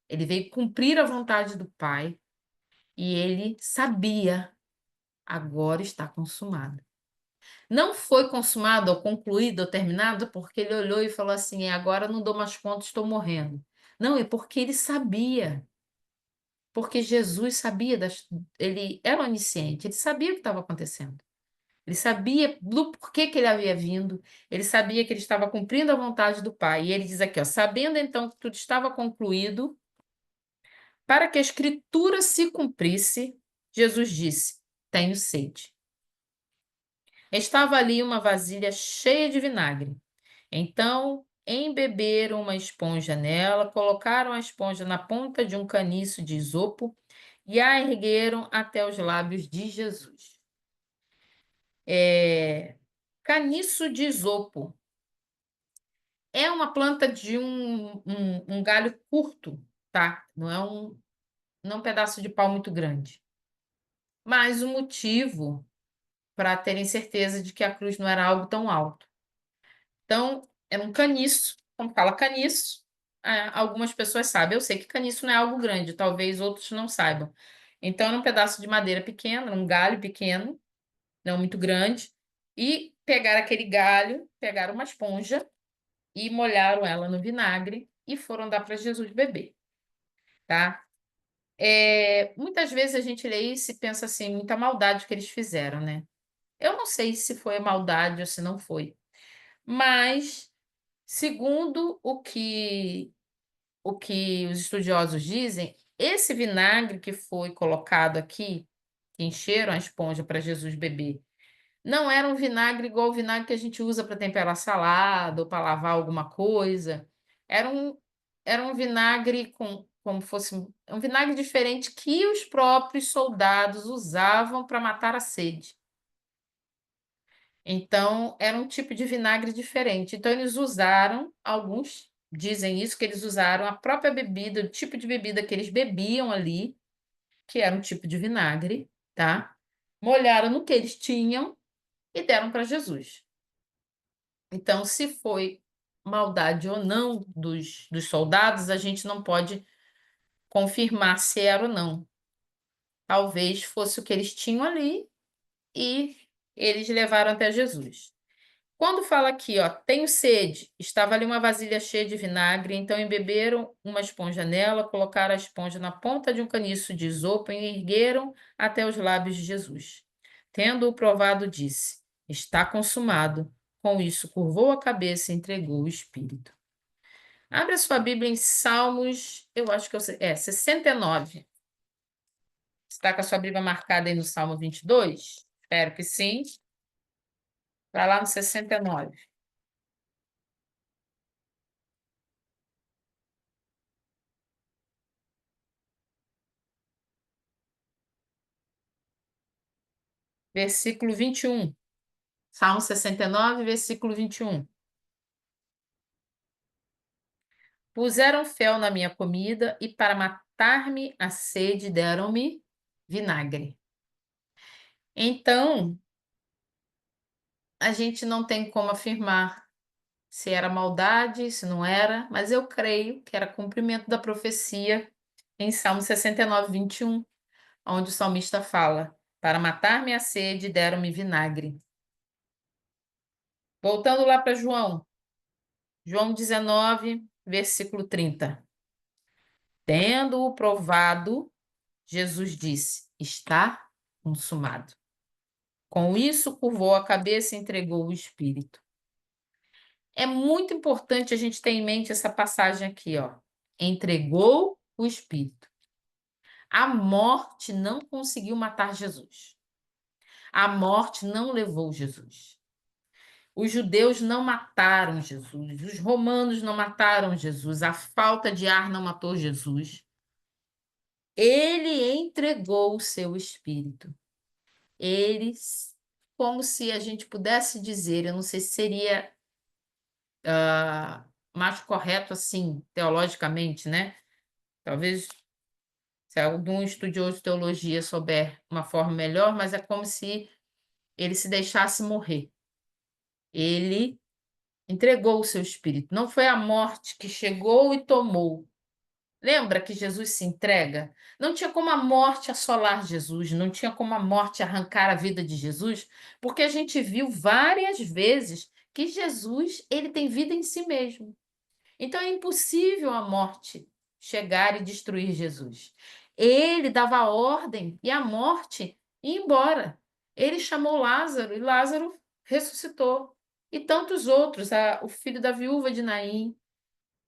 ele veio cumprir a vontade do Pai e ele sabia, agora está consumado. Não foi consumado ou concluído ou terminado porque ele olhou e falou assim: agora eu não dou mais conta, estou morrendo. Não, é porque ele sabia. Porque Jesus sabia, ele era onisciente, ele sabia o que estava acontecendo. Ele sabia do porquê que ele havia vindo, ele sabia que ele estava cumprindo a vontade do Pai. E ele diz aqui, ó, sabendo então que tudo estava concluído, para que a Escritura se cumprisse, Jesus disse: Tenho sede. Estava ali uma vasilha cheia de vinagre. Então, embeberam uma esponja nela, colocaram a esponja na ponta de um caniço de isopo e a ergueram até os lábios de Jesus. Caniço de isopo é uma planta de um galho curto, tá? Não é um pedaço de pau muito grande. Mas o motivo para terem certeza de que a cruz não era algo tão alto. Então, era um caniço, como fala caniço, algumas pessoas sabem. Eu sei que caniço não é algo grande, talvez outros não saibam. Então, era um pedaço de madeira pequeno, um galho pequeno, não muito grande, e pegaram aquele galho, pegaram uma esponja e molharam ela no vinagre e foram dar para Jesus beber, tá? Muitas vezes a gente lê isso e pensa assim, muita maldade que eles fizeram, né? Eu não sei se foi maldade ou se não foi, mas segundo o que os estudiosos dizem, esse vinagre que foi colocado aqui, que encheram a esponja para Jesus beber, não era um vinagre igual o vinagre que a gente usa para temperar salada ou para lavar alguma coisa. Era um, era um vinagre como fosse um vinagre diferente que os próprios soldados usavam para matar a sede. Então, era um tipo de vinagre diferente. Então, eles usaram, alguns dizem isso, que eles usaram a própria bebida, o tipo de bebida que eles bebiam ali, que era um tipo de vinagre, tá? Molharam no que eles tinham e deram para Jesus. Então, se foi maldade ou não dos soldados, a gente não pode confirmar se era ou não. Talvez fosse o que eles tinham ali e eles levaram até Jesus. Quando fala aqui, ó, tenho sede, estava ali uma vasilha cheia de vinagre, então embeberam uma esponja nela, colocaram a esponja na ponta de um caniço de isopo e ergueram até os lábios de Jesus. Tendo-o provado, disse: Está consumado. Com isso, curvou a cabeça e entregou o espírito. Abre a sua Bíblia em Salmos, eu acho que é 69. Está com a sua Bíblia marcada aí no Salmo 22? Espero que sim. Para lá no 69. Versículo 21. Salmo 69, versículo 21. Puseram fel na minha comida e para matar-me a sede deram-me vinagre. Então, a gente não tem como afirmar se era maldade, se não era, mas eu creio que era cumprimento da profecia em Salmo 69, 21, onde o salmista fala: Para matar-me a sede deram-me vinagre. Voltando lá para João, João 19, versículo 30. Tendo-o provado, Jesus disse: Está consumado. Com isso, curvou a cabeça e entregou o espírito. É muito importante a gente ter em mente essa passagem aqui, ó. Entregou o espírito. A morte não conseguiu matar Jesus. A morte não levou Jesus. Os judeus não mataram Jesus. Os romanos não mataram Jesus. A falta de ar não matou Jesus. Ele entregou o seu espírito. Eles, como se a gente pudesse dizer, eu não sei se seria mais correto assim, teologicamente, né? Talvez se algum estudioso de teologia souber uma forma melhor, mas é como se ele se deixasse morrer. Ele entregou o seu espírito. Não foi a morte que chegou e tomou. Lembra que Jesus se entrega? Não tinha como a morte assolar Jesus, não tinha como a morte arrancar a vida de Jesus, porque a gente viu várias vezes que Jesus, ele tem vida em si mesmo. Então é impossível a morte chegar e destruir Jesus. Ele dava ordem e a morte ia embora. Ele chamou Lázaro e Lázaro ressuscitou. E tantos outros, o filho da viúva de Naim,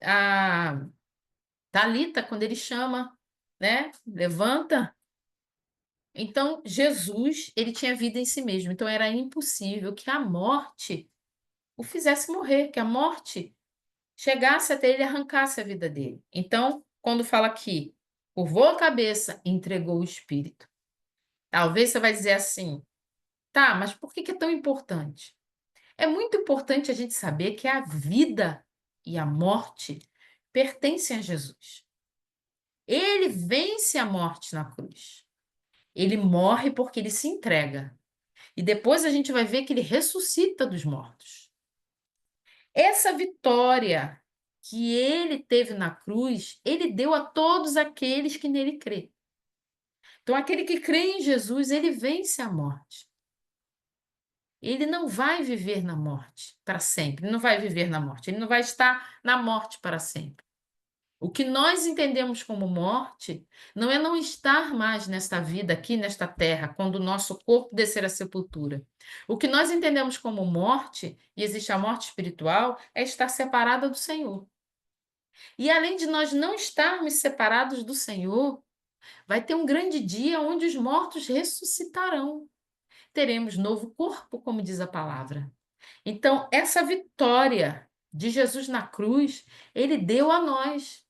a Talita, quando ele chama, né? Levanta. Então, Jesus, ele tinha vida em si mesmo. Então, era impossível que a morte o fizesse morrer, que a morte chegasse até ele e arrancasse a vida dele. Então, quando fala aqui, curvou a cabeça e entregou o espírito. Talvez você vai dizer assim, tá, mas por que que é tão importante? É muito importante a gente saber que a vida e a morte pertencem a Jesus. Ele vence a morte na cruz. Ele morre porque ele se entrega. E depois a gente vai ver que ele ressuscita dos mortos. Essa vitória que ele teve na cruz, ele deu a todos aqueles que nele crê. Então, aquele que crê em Jesus, ele vence a morte. Ele não vai viver na morte para sempre. Ele não vai viver na morte. Ele não vai estar na morte para sempre. O que nós entendemos como morte não é não estar mais nesta vida aqui, nesta terra, quando o nosso corpo descer à sepultura. O que nós entendemos como morte, e existe a morte espiritual, é estar separada do Senhor. E além de nós não estarmos separados do Senhor, vai ter um grande dia onde os mortos ressuscitarão. Teremos novo corpo, como diz a palavra. Então, essa vitória de Jesus na cruz, ele deu a nós.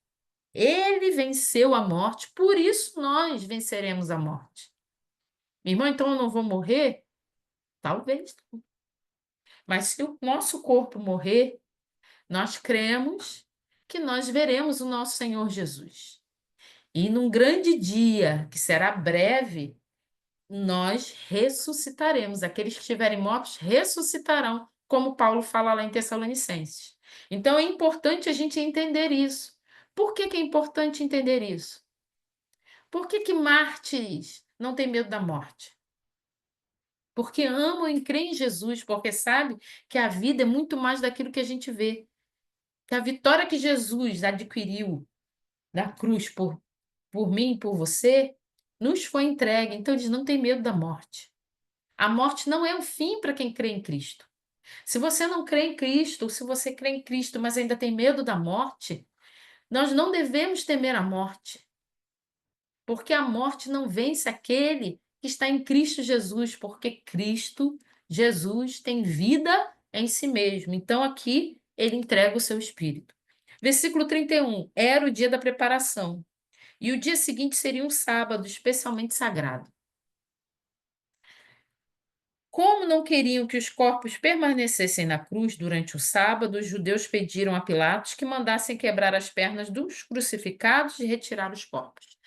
Ele venceu a morte, por isso nós venceremos a morte. Meu irmão, então eu não vou morrer? Talvez. Mas se o nosso corpo morrer, nós cremos que nós veremos o nosso Senhor Jesus. E num grande dia, que será breve, nós ressuscitaremos. Aqueles que estiverem mortos ressuscitarão como Paulo fala lá em Tessalonicenses. Então é importante a gente entender isso. Por que que é importante entender isso? Por que que mártires não têm medo da morte? Porque amam e creem em Jesus, porque sabe que a vida é muito mais daquilo que a gente vê. Que a vitória que Jesus adquiriu na cruz por mim e por você, nos foi entregue. Então eles não têm medo da morte. A morte não é o fim para quem crê em Cristo. Se você não crê em Cristo, ou se você crê em Cristo, mas ainda tem medo da morte, nós não devemos temer a morte, porque a morte não vence aquele que está em Cristo Jesus, porque Cristo Jesus tem vida em si mesmo. Então aqui ele entrega o seu espírito. Versículo 31. Era o dia da preparação, e o dia seguinte seria um sábado especialmente sagrado. Como não queriam que os corpos permanecessem na cruz durante o sábado, os judeus pediram a Pilatos que mandassem quebrar as pernas dos crucificados e retirar os corpos.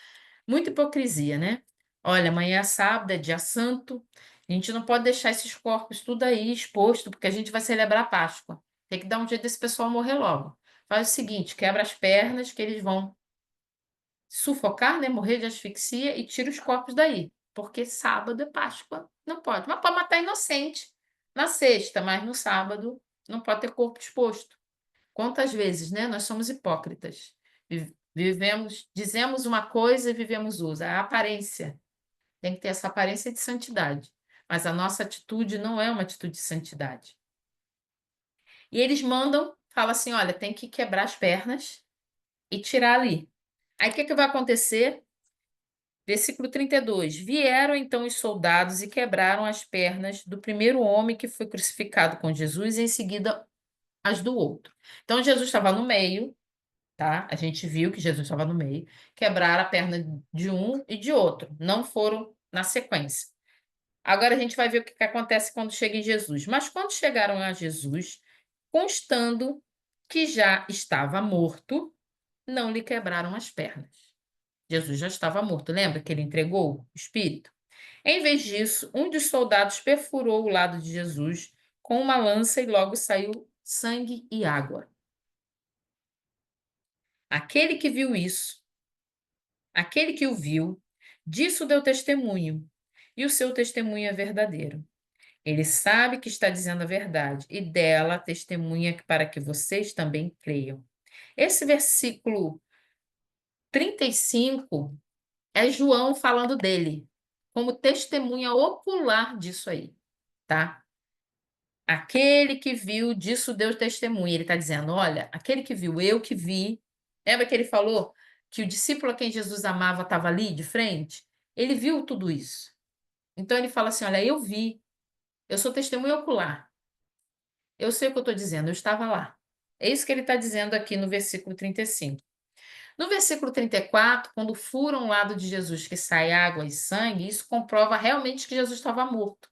Muita hipocrisia, né? Olha, amanhã é sábado, é dia santo, a gente não pode deixar esses corpos tudo aí exposto, porque a gente vai celebrar a Páscoa. Tem que dar um jeito desse pessoal morrer logo. Faz o seguinte, quebra as pernas, que eles vão sufocar, né? Morrer de asfixia e tira os corpos daí. Porque sábado é Páscoa, não pode. Mas pode matar inocente na sexta, mas no sábado não pode ter corpo exposto. Quantas vezes, né? Nós somos hipócritas. Vivemos, dizemos uma coisa e vivemos outra. A aparência tem que ter essa aparência de santidade, mas a nossa atitude não é uma atitude de santidade. E eles mandam, fala assim, olha, tem que quebrar as pernas e tirar ali. Aí o que que vai acontecer? Versículo 32. Vieram então os soldados e quebraram as pernas do primeiro homem que foi crucificado com Jesus e em seguida as do outro. Então Jesus estava no meio, tá? A gente viu que Jesus estava no meio. Quebraram a perna de um e de outro. Não foram na sequência. Agora a gente vai ver o que que acontece quando chega em Jesus. Mas quando chegaram a Jesus, constando que já estava morto, não lhe quebraram as pernas. Jesus já estava morto. Lembra que ele entregou o espírito? Em vez disso, um dos soldados perfurou o lado de Jesus com uma lança e logo saiu sangue e água. Aquele que viu isso, aquele que o viu, disso deu testemunho, e o seu testemunho é verdadeiro. Ele sabe que está dizendo a verdade, e dela testemunha para que vocês também creiam. Esse versículo 35 é João falando dele, como testemunha ocular disso aí, tá? Aquele que viu, disso deu testemunha. Ele está dizendo: olha, aquele que viu, eu que vi. Lembra que ele falou que o discípulo a quem Jesus amava estava ali de frente? Ele viu tudo isso. Então ele fala assim: olha, eu vi, eu sou testemunha ocular. Eu sei o que eu estou dizendo, eu estava lá. É isso que ele está dizendo aqui no versículo 35. No versículo 34, quando furam o lado de Jesus que sai água e sangue, isso comprova realmente que Jesus estava morto.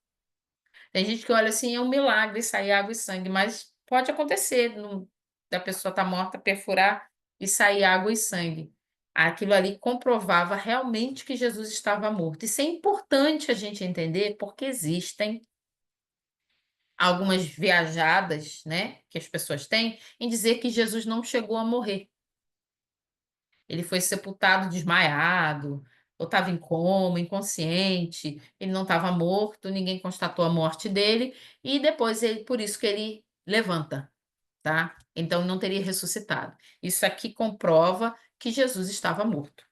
Tem gente que olha assim, é um milagre sair água e sangue, mas pode acontecer da pessoa estar morta, perfurar e sair água e sangue. Aquilo ali comprovava realmente que Jesus estava morto. Isso é importante a gente entender, porque existem algumas viajadas, né, que as pessoas têm em dizer que Jesus não chegou a morrer. Ele foi sepultado desmaiado, ou estava em coma, inconsciente, ele não estava morto, ninguém constatou a morte dele, e depois ele, por isso que ele levanta, tá? Então não teria ressuscitado. Isso aqui comprova que Jesus estava morto.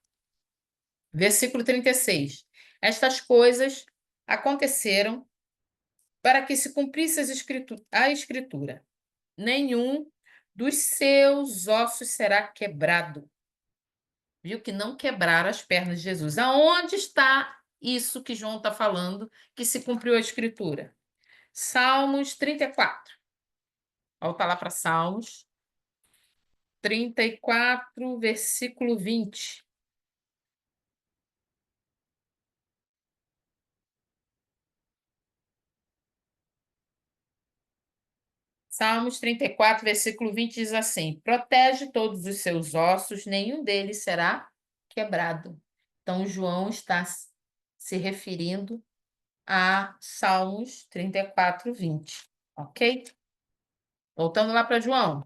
Versículo 36. Estas coisas aconteceram para que se cumprisse a escritura. Nenhum dos seus ossos será quebrado. Viu que não quebraram as pernas de Jesus. Aonde está isso que João está falando, que se cumpriu a escritura? Salmos 34. Volta lá para Salmos 34, versículo 20. Salmos 34, versículo 20 diz assim: protege todos os seus ossos, nenhum deles será quebrado. Então, João está se referindo a Salmos 34, 20. Ok? Voltando lá para João,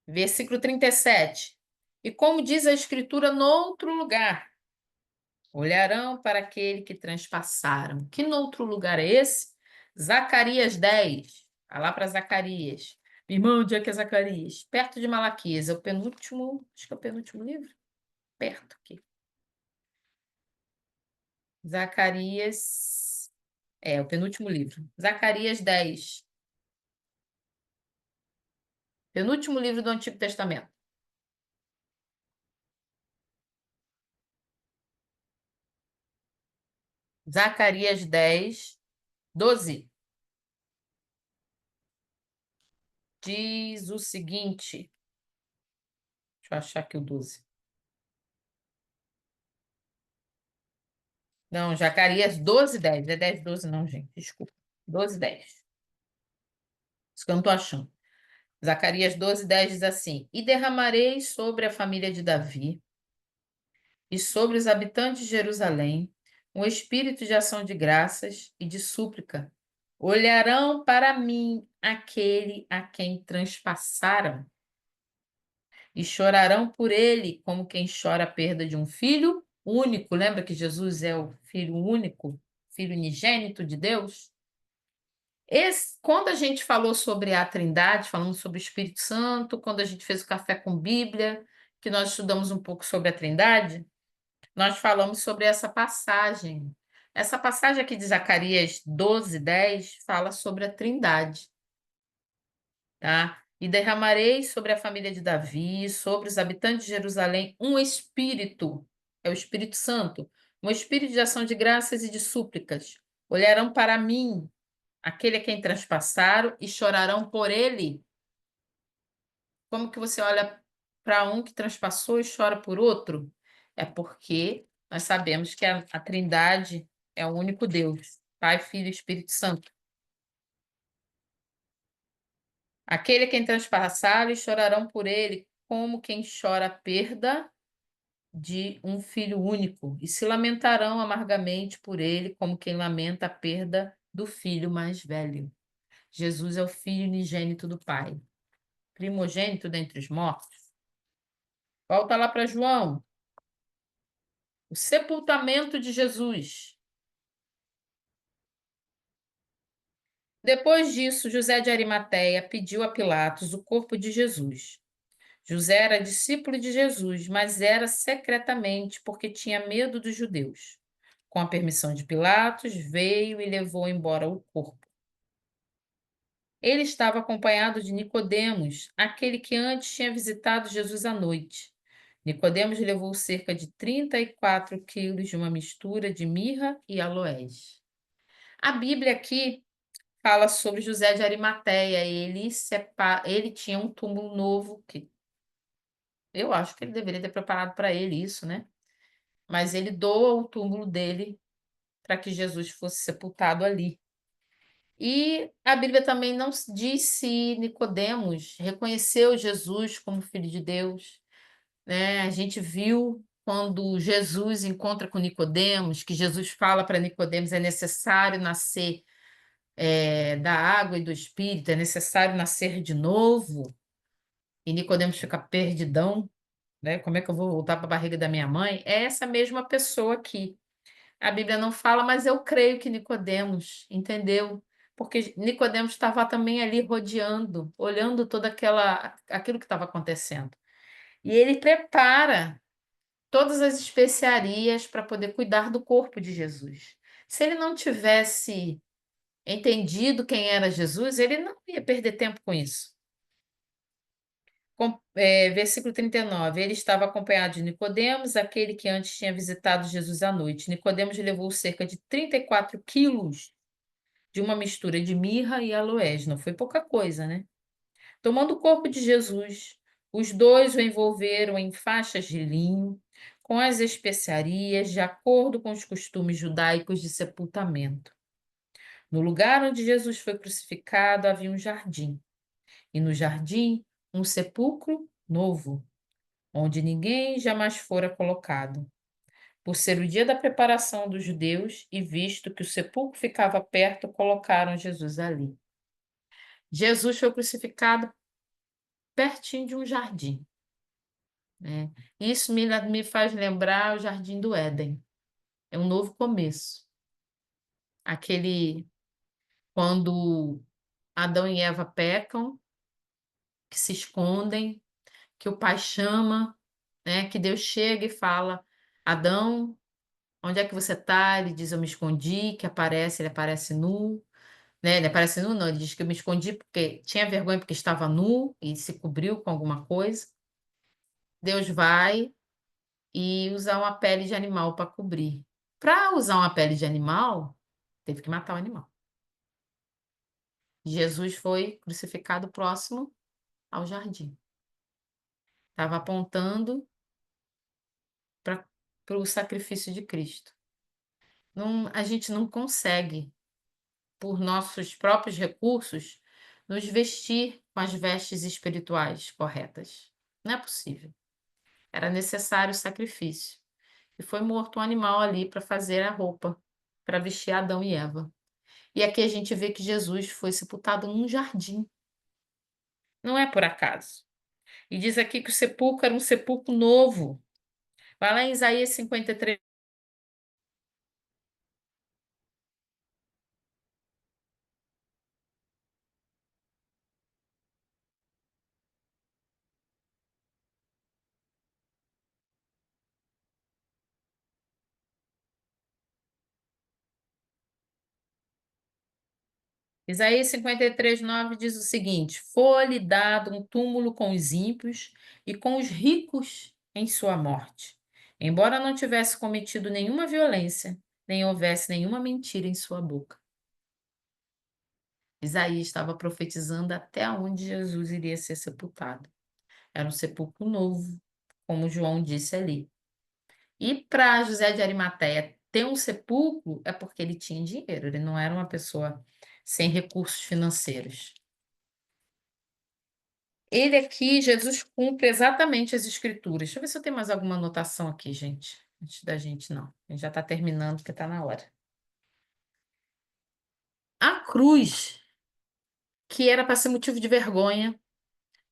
versículo 37. E como diz a Escritura noutro lugar, olharão para aquele que transpassaram. Que noutro lugar é esse? Zacarias 10. Vai lá para Zacarias. Meu irmão, onde é que é Zacarias? Perto de Malaquias. É o penúltimo, acho que é o penúltimo livro. Perto aqui. Zacarias. É, o penúltimo livro. Zacarias 10. Penúltimo livro do Antigo Testamento. Zacarias 10, 12. Diz o seguinte. Deixa eu achar aqui o 12. Não, Zacarias 12, 10. É 10, 12, não, gente. Desculpa. 12, 10. Isso que eu não estou achando. Zacarias 12, 10 diz assim: E derramarei sobre a família de Davi e sobre os habitantes de Jerusalém um espírito de ação de graças e de súplica. Olharão para mim aquele a quem transpassaram e chorarão por ele como quem chora a perda de um filho único. Lembra que Jesus é o filho único, filho unigênito de Deus? Quando a gente falou sobre a Trindade, falando sobre o Espírito Santo, quando a gente fez o Café com Bíblia, que nós estudamos um pouco sobre a Trindade, nós falamos sobre essa passagem. Essa passagem aqui de Zacarias 12, 10 fala sobre a Trindade, tá? E derramarei sobre a família de Davi, sobre os habitantes de Jerusalém, um espírito, é o Espírito Santo, um espírito de ação de graças e de súplicas. Olharão para mim, aquele a quem transpassaram, e chorarão por ele. Como que você olha para um que transpassou e chora por outro? É porque nós sabemos que a Trindade é o único Deus, Pai, Filho e Espírito Santo. Aquele a quem transpassaram e chorarão por ele, como quem chora a perda de um filho único, e se lamentarão amargamente por ele, como quem lamenta a perda do filho mais velho. Jesus é o Filho unigênito do Pai, primogênito dentre os mortos. Volta lá para João. O sepultamento de Jesus. Depois disso, José de Arimateia pediu a Pilatos o corpo de Jesus. José era discípulo de Jesus, mas era secretamente porque tinha medo dos judeus. Com a permissão de Pilatos, veio e levou embora o corpo. Ele estava acompanhado de Nicodemos, aquele que antes tinha visitado Jesus à noite. Nicodemos levou cerca de 34 quilos de uma mistura de mirra e aloés. A Bíblia aqui fala sobre José de Arimateia. Ele tinha um túmulo novo, que eu acho que ele deveria ter preparado para ele isso, né? Mas ele doa o túmulo dele para que Jesus fosse sepultado ali. E a Bíblia também não diz se Nicodemos reconheceu Jesus como filho de Deus, né? A gente viu quando Jesus encontra com Nicodemos, que Jesus fala para Nicodemos é necessário nascer da água e do Espírito, é necessário nascer de novo. E Nicodemos fica perdidão, né? Como é que eu vou voltar para a barriga da minha mãe? É essa mesma pessoa aqui. A Bíblia não fala, mas eu creio que Nicodemos entendeu, porque Nicodemos estava também ali rodeando, olhando aquilo que estava acontecendo. E ele prepara todas as especiarias para poder cuidar do corpo de Jesus. Se ele não tivesse entendido quem era Jesus, ele não ia perder tempo com isso. Versículo 39. Ele estava acompanhado de Nicodemos, aquele que antes tinha visitado Jesus à noite. Nicodemos levou cerca de 34 quilos de uma mistura de mirra e aloés. Não foi pouca coisa, né? Tomando o corpo de Jesus, os dois o envolveram em faixas de linho, com as especiarias, de acordo com os costumes judaicos de sepultamento. No lugar onde Jesus foi crucificado havia um jardim, e no jardim um sepulcro novo, onde ninguém jamais fora colocado. Por ser o dia da preparação dos judeus e visto que o sepulcro ficava perto, colocaram Jesus ali. Jesus foi crucificado pertinho de um jardim, né? Isso me faz lembrar o Jardim do Éden. É um novo começo. Aquele quando Adão e Eva pecam, que se escondem, que o pai chama, né? Que Deus chega e fala: Adão, onde é que você está? Ele diz: Eu me escondi. Que aparece, ele aparece nu, né? Ele aparece nu, não, ele diz que eu me escondi porque tinha vergonha porque estava nu e se cobriu com alguma coisa. Deus vai e usa uma pele de animal para cobrir. Para usar uma pele de animal, teve que matar o animal. Jesus foi crucificado próximo ao jardim. Estava apontando para o sacrifício de Cristo. Não, a gente não consegue, por nossos próprios recursos, nos vestir com as vestes espirituais corretas. Não é possível. Era necessário o sacrifício. E foi morto um animal ali para fazer a roupa, para vestir Adão e Eva. E aqui a gente vê que Jesus foi sepultado num jardim. Não é por acaso. E diz aqui que o sepulcro era um sepulcro novo. Vai lá em Isaías 53. Isaías 53:9 diz o seguinte: Foi-lhe dado um túmulo com os ímpios e com os ricos em sua morte, embora não tivesse cometido nenhuma violência, nem houvesse nenhuma mentira em sua boca. Isaías estava profetizando até onde Jesus iria ser sepultado. Era um sepulcro novo, como João disse ali. E para José de Arimateia ter um sepulcro é porque ele tinha dinheiro, ele não era uma pessoa sem recursos financeiros. Ele aqui, Jesus cumpre exatamente as escrituras. Deixa eu ver se eu tenho mais alguma anotação aqui, gente. Antes da gente, não. A gente já está terminando, porque está na hora. A cruz, que era para ser motivo de vergonha,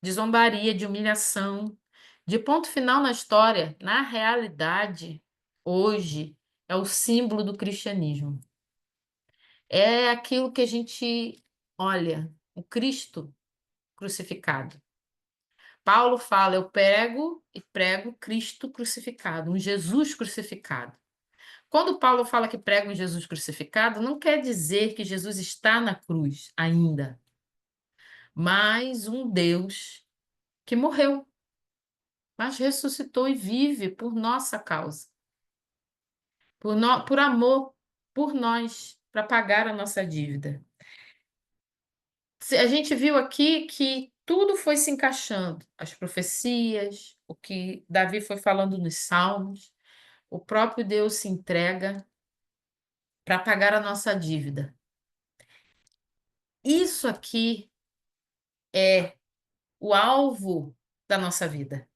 de zombaria, de humilhação, de ponto final na história, na realidade, hoje, é o símbolo do cristianismo. É aquilo que a gente olha, o Cristo crucificado. Paulo fala: eu prego e prego Cristo crucificado, um Jesus crucificado. Quando Paulo fala que prega um Jesus crucificado, não quer dizer que Jesus está na cruz ainda, mas um Deus que morreu, mas ressuscitou e vive por nossa causa, por amor, por nós, para pagar a nossa dívida. A gente viu aqui que tudo foi se encaixando, as profecias, o que Davi foi falando nos Salmos, o próprio Deus se entrega para pagar a nossa dívida. Isso aqui é o alvo da nossa vida.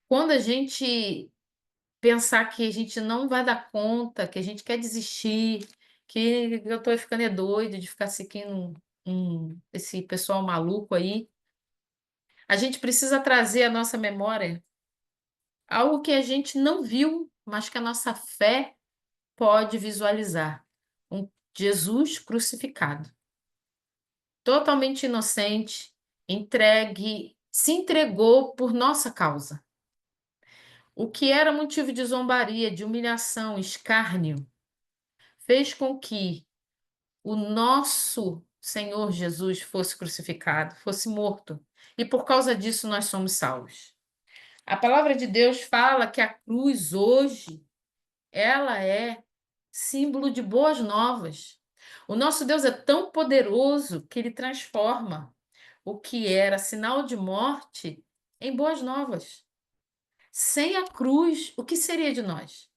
Quando a gente pensar que a gente não vai dar conta, que a gente quer desistir, que eu estou ficando doido de ficar seguindo esse pessoal maluco aí, a gente precisa trazer à nossa memória algo que a gente não viu, mas que a nossa fé pode visualizar. Um Jesus crucificado, totalmente inocente, entregue, se entregou por nossa causa. O que era motivo de zombaria, de humilhação, escárnio, fez com que o nosso Senhor Jesus fosse crucificado, fosse morto. E por causa disso nós somos salvos. A palavra de Deus fala que a cruz hoje, ela é símbolo de boas novas. O nosso Deus é tão poderoso que ele transforma o que era sinal de morte em boas novas. Sem a cruz, o que seria de nós?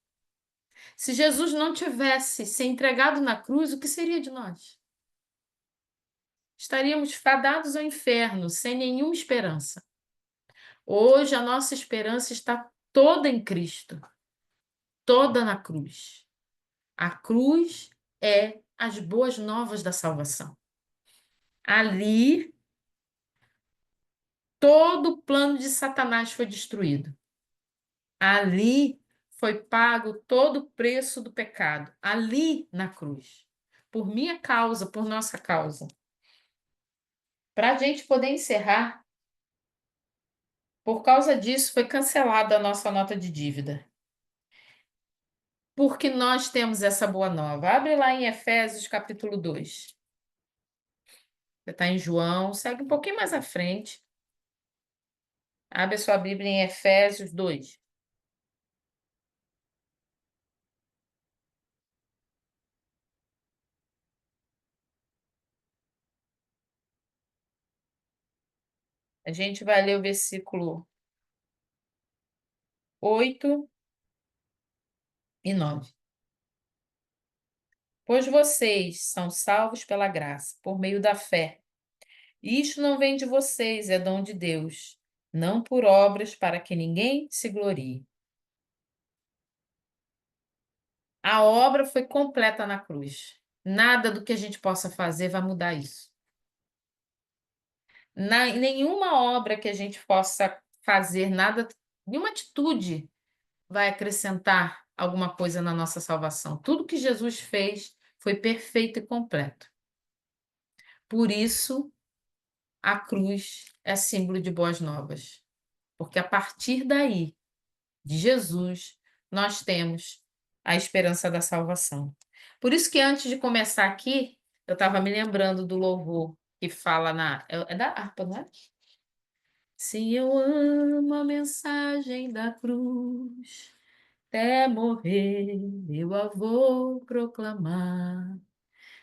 Se Jesus não tivesse se entregado na cruz, o que seria de nós? Estaríamos fadados ao inferno, sem nenhuma esperança. Hoje a nossa esperança está toda em Cristo, toda na cruz. A cruz é as boas novas da salvação. Ali, todo o plano de Satanás foi destruído. Ali foi pago todo o preço do pecado. Ali na cruz. Por minha causa, por nossa causa. Para a gente poder encerrar, por causa disso foi cancelada a nossa nota de dívida. Porque nós temos essa boa nova. Abre lá em Efésios capítulo 2. Você está em João, segue um pouquinho mais à frente. Abre a sua Bíblia em Efésios 2. A gente vai ler o versículo 8 e 9. Pois vocês são salvos pela graça, por meio da fé. Isto não vem de vocês, é dom de Deus, não por obras para que ninguém se glorie. A obra foi completa na cruz. Nada do que a gente possa fazer vai mudar isso. Nenhuma obra que a gente possa fazer, nada, nenhuma atitude vai acrescentar alguma coisa na nossa salvação. Tudo que Jesus fez foi perfeito e completo. Por isso, a cruz é símbolo de boas novas. Porque a partir daí, de Jesus, nós temos a esperança da salvação. Por isso que antes de começar aqui, eu estava me lembrando do louvor que fala é da harpa, não é? Se eu amo a mensagem da cruz, até morrer eu a vou proclamar.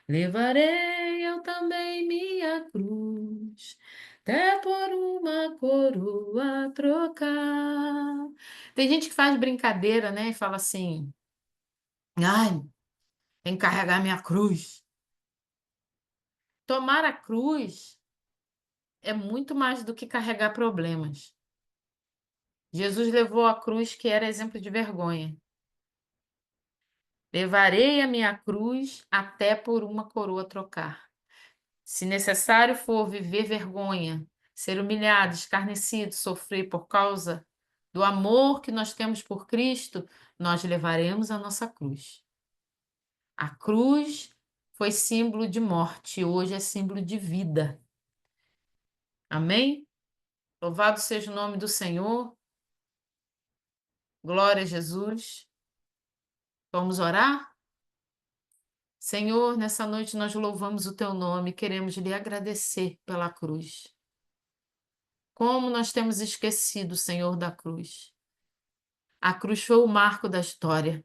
Levarei eu também minha cruz, até por uma coroa trocar. Tem gente que faz brincadeira, né? E fala assim: ai, tem que carregar minha cruz. Tomar a cruz é muito mais do que carregar problemas. Jesus levou a cruz que era exemplo de vergonha. Levarei a minha cruz até por uma coroa trocar. Se necessário for viver vergonha, ser humilhado, escarnecido, sofrer por causa do amor que nós temos por Cristo, nós levaremos a nossa cruz. A cruz foi símbolo de morte, hoje é símbolo de vida. Amém? Louvado seja o nome do Senhor. Glória a Jesus. Vamos orar? Senhor, nessa noite nós louvamos o teu nome, queremos lhe agradecer pela cruz. Como nós temos esquecido, Senhor, da cruz. A cruz foi o marco da história,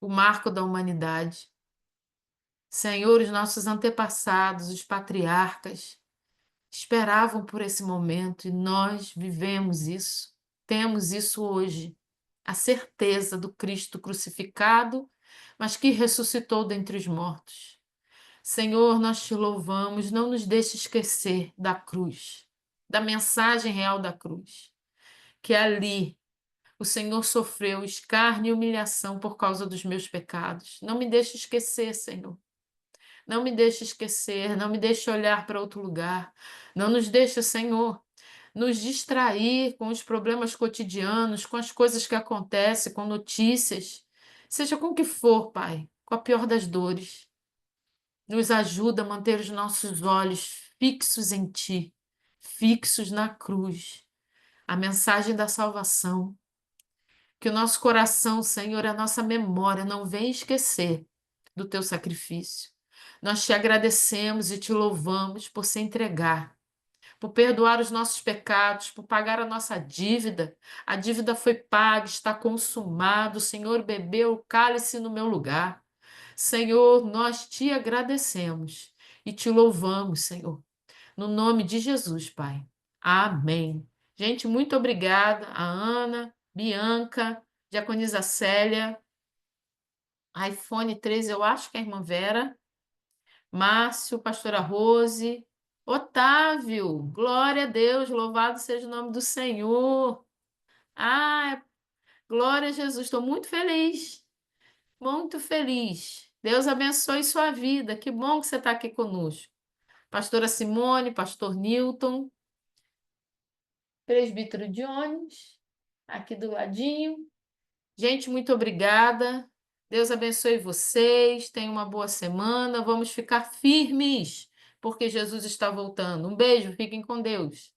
o marco da humanidade. Senhor, os nossos antepassados, os patriarcas, esperavam por esse momento e nós vivemos isso. Temos isso hoje, a certeza do Cristo crucificado, mas que ressuscitou dentre os mortos. Senhor, nós te louvamos, não nos deixe esquecer da cruz, da mensagem real da cruz, que ali o Senhor sofreu escárnio e humilhação por causa dos meus pecados. Não me deixe esquecer, Senhor. Não me deixe esquecer, não me deixe olhar para outro lugar. Não nos deixe, Senhor, nos distrair com os problemas cotidianos, com as coisas que acontecem, com notícias, seja com o que for, Pai, com a pior das dores. Nos ajuda a manter os nossos olhos fixos em Ti, fixos na cruz, a mensagem da salvação. Que o nosso coração, Senhor, a nossa memória não venha esquecer do Teu sacrifício. Nós te agradecemos e te louvamos por se entregar, por perdoar os nossos pecados, por pagar a nossa dívida. A dívida foi paga, está consumado. O Senhor bebeu o cálice no meu lugar. Senhor, nós te agradecemos e te louvamos, Senhor. No nome de Jesus, Pai. Amém. Gente, muito obrigada a Ana, Bianca, Diaconisa Célia, iPhone 13, eu acho que é a irmã Vera, Márcio, pastora Rose, Otávio, glória a Deus, louvado seja o nome do Senhor. Ah, glória a Jesus, estou muito feliz, muito feliz. Deus abençoe sua vida, que bom que você está aqui conosco. Pastora Simone, pastor Newton, presbítero Jones, aqui do ladinho. Gente, muito obrigada. Deus abençoe vocês. Tenham uma boa semana. Vamos ficar firmes, porque Jesus está voltando. Um beijo, fiquem com Deus.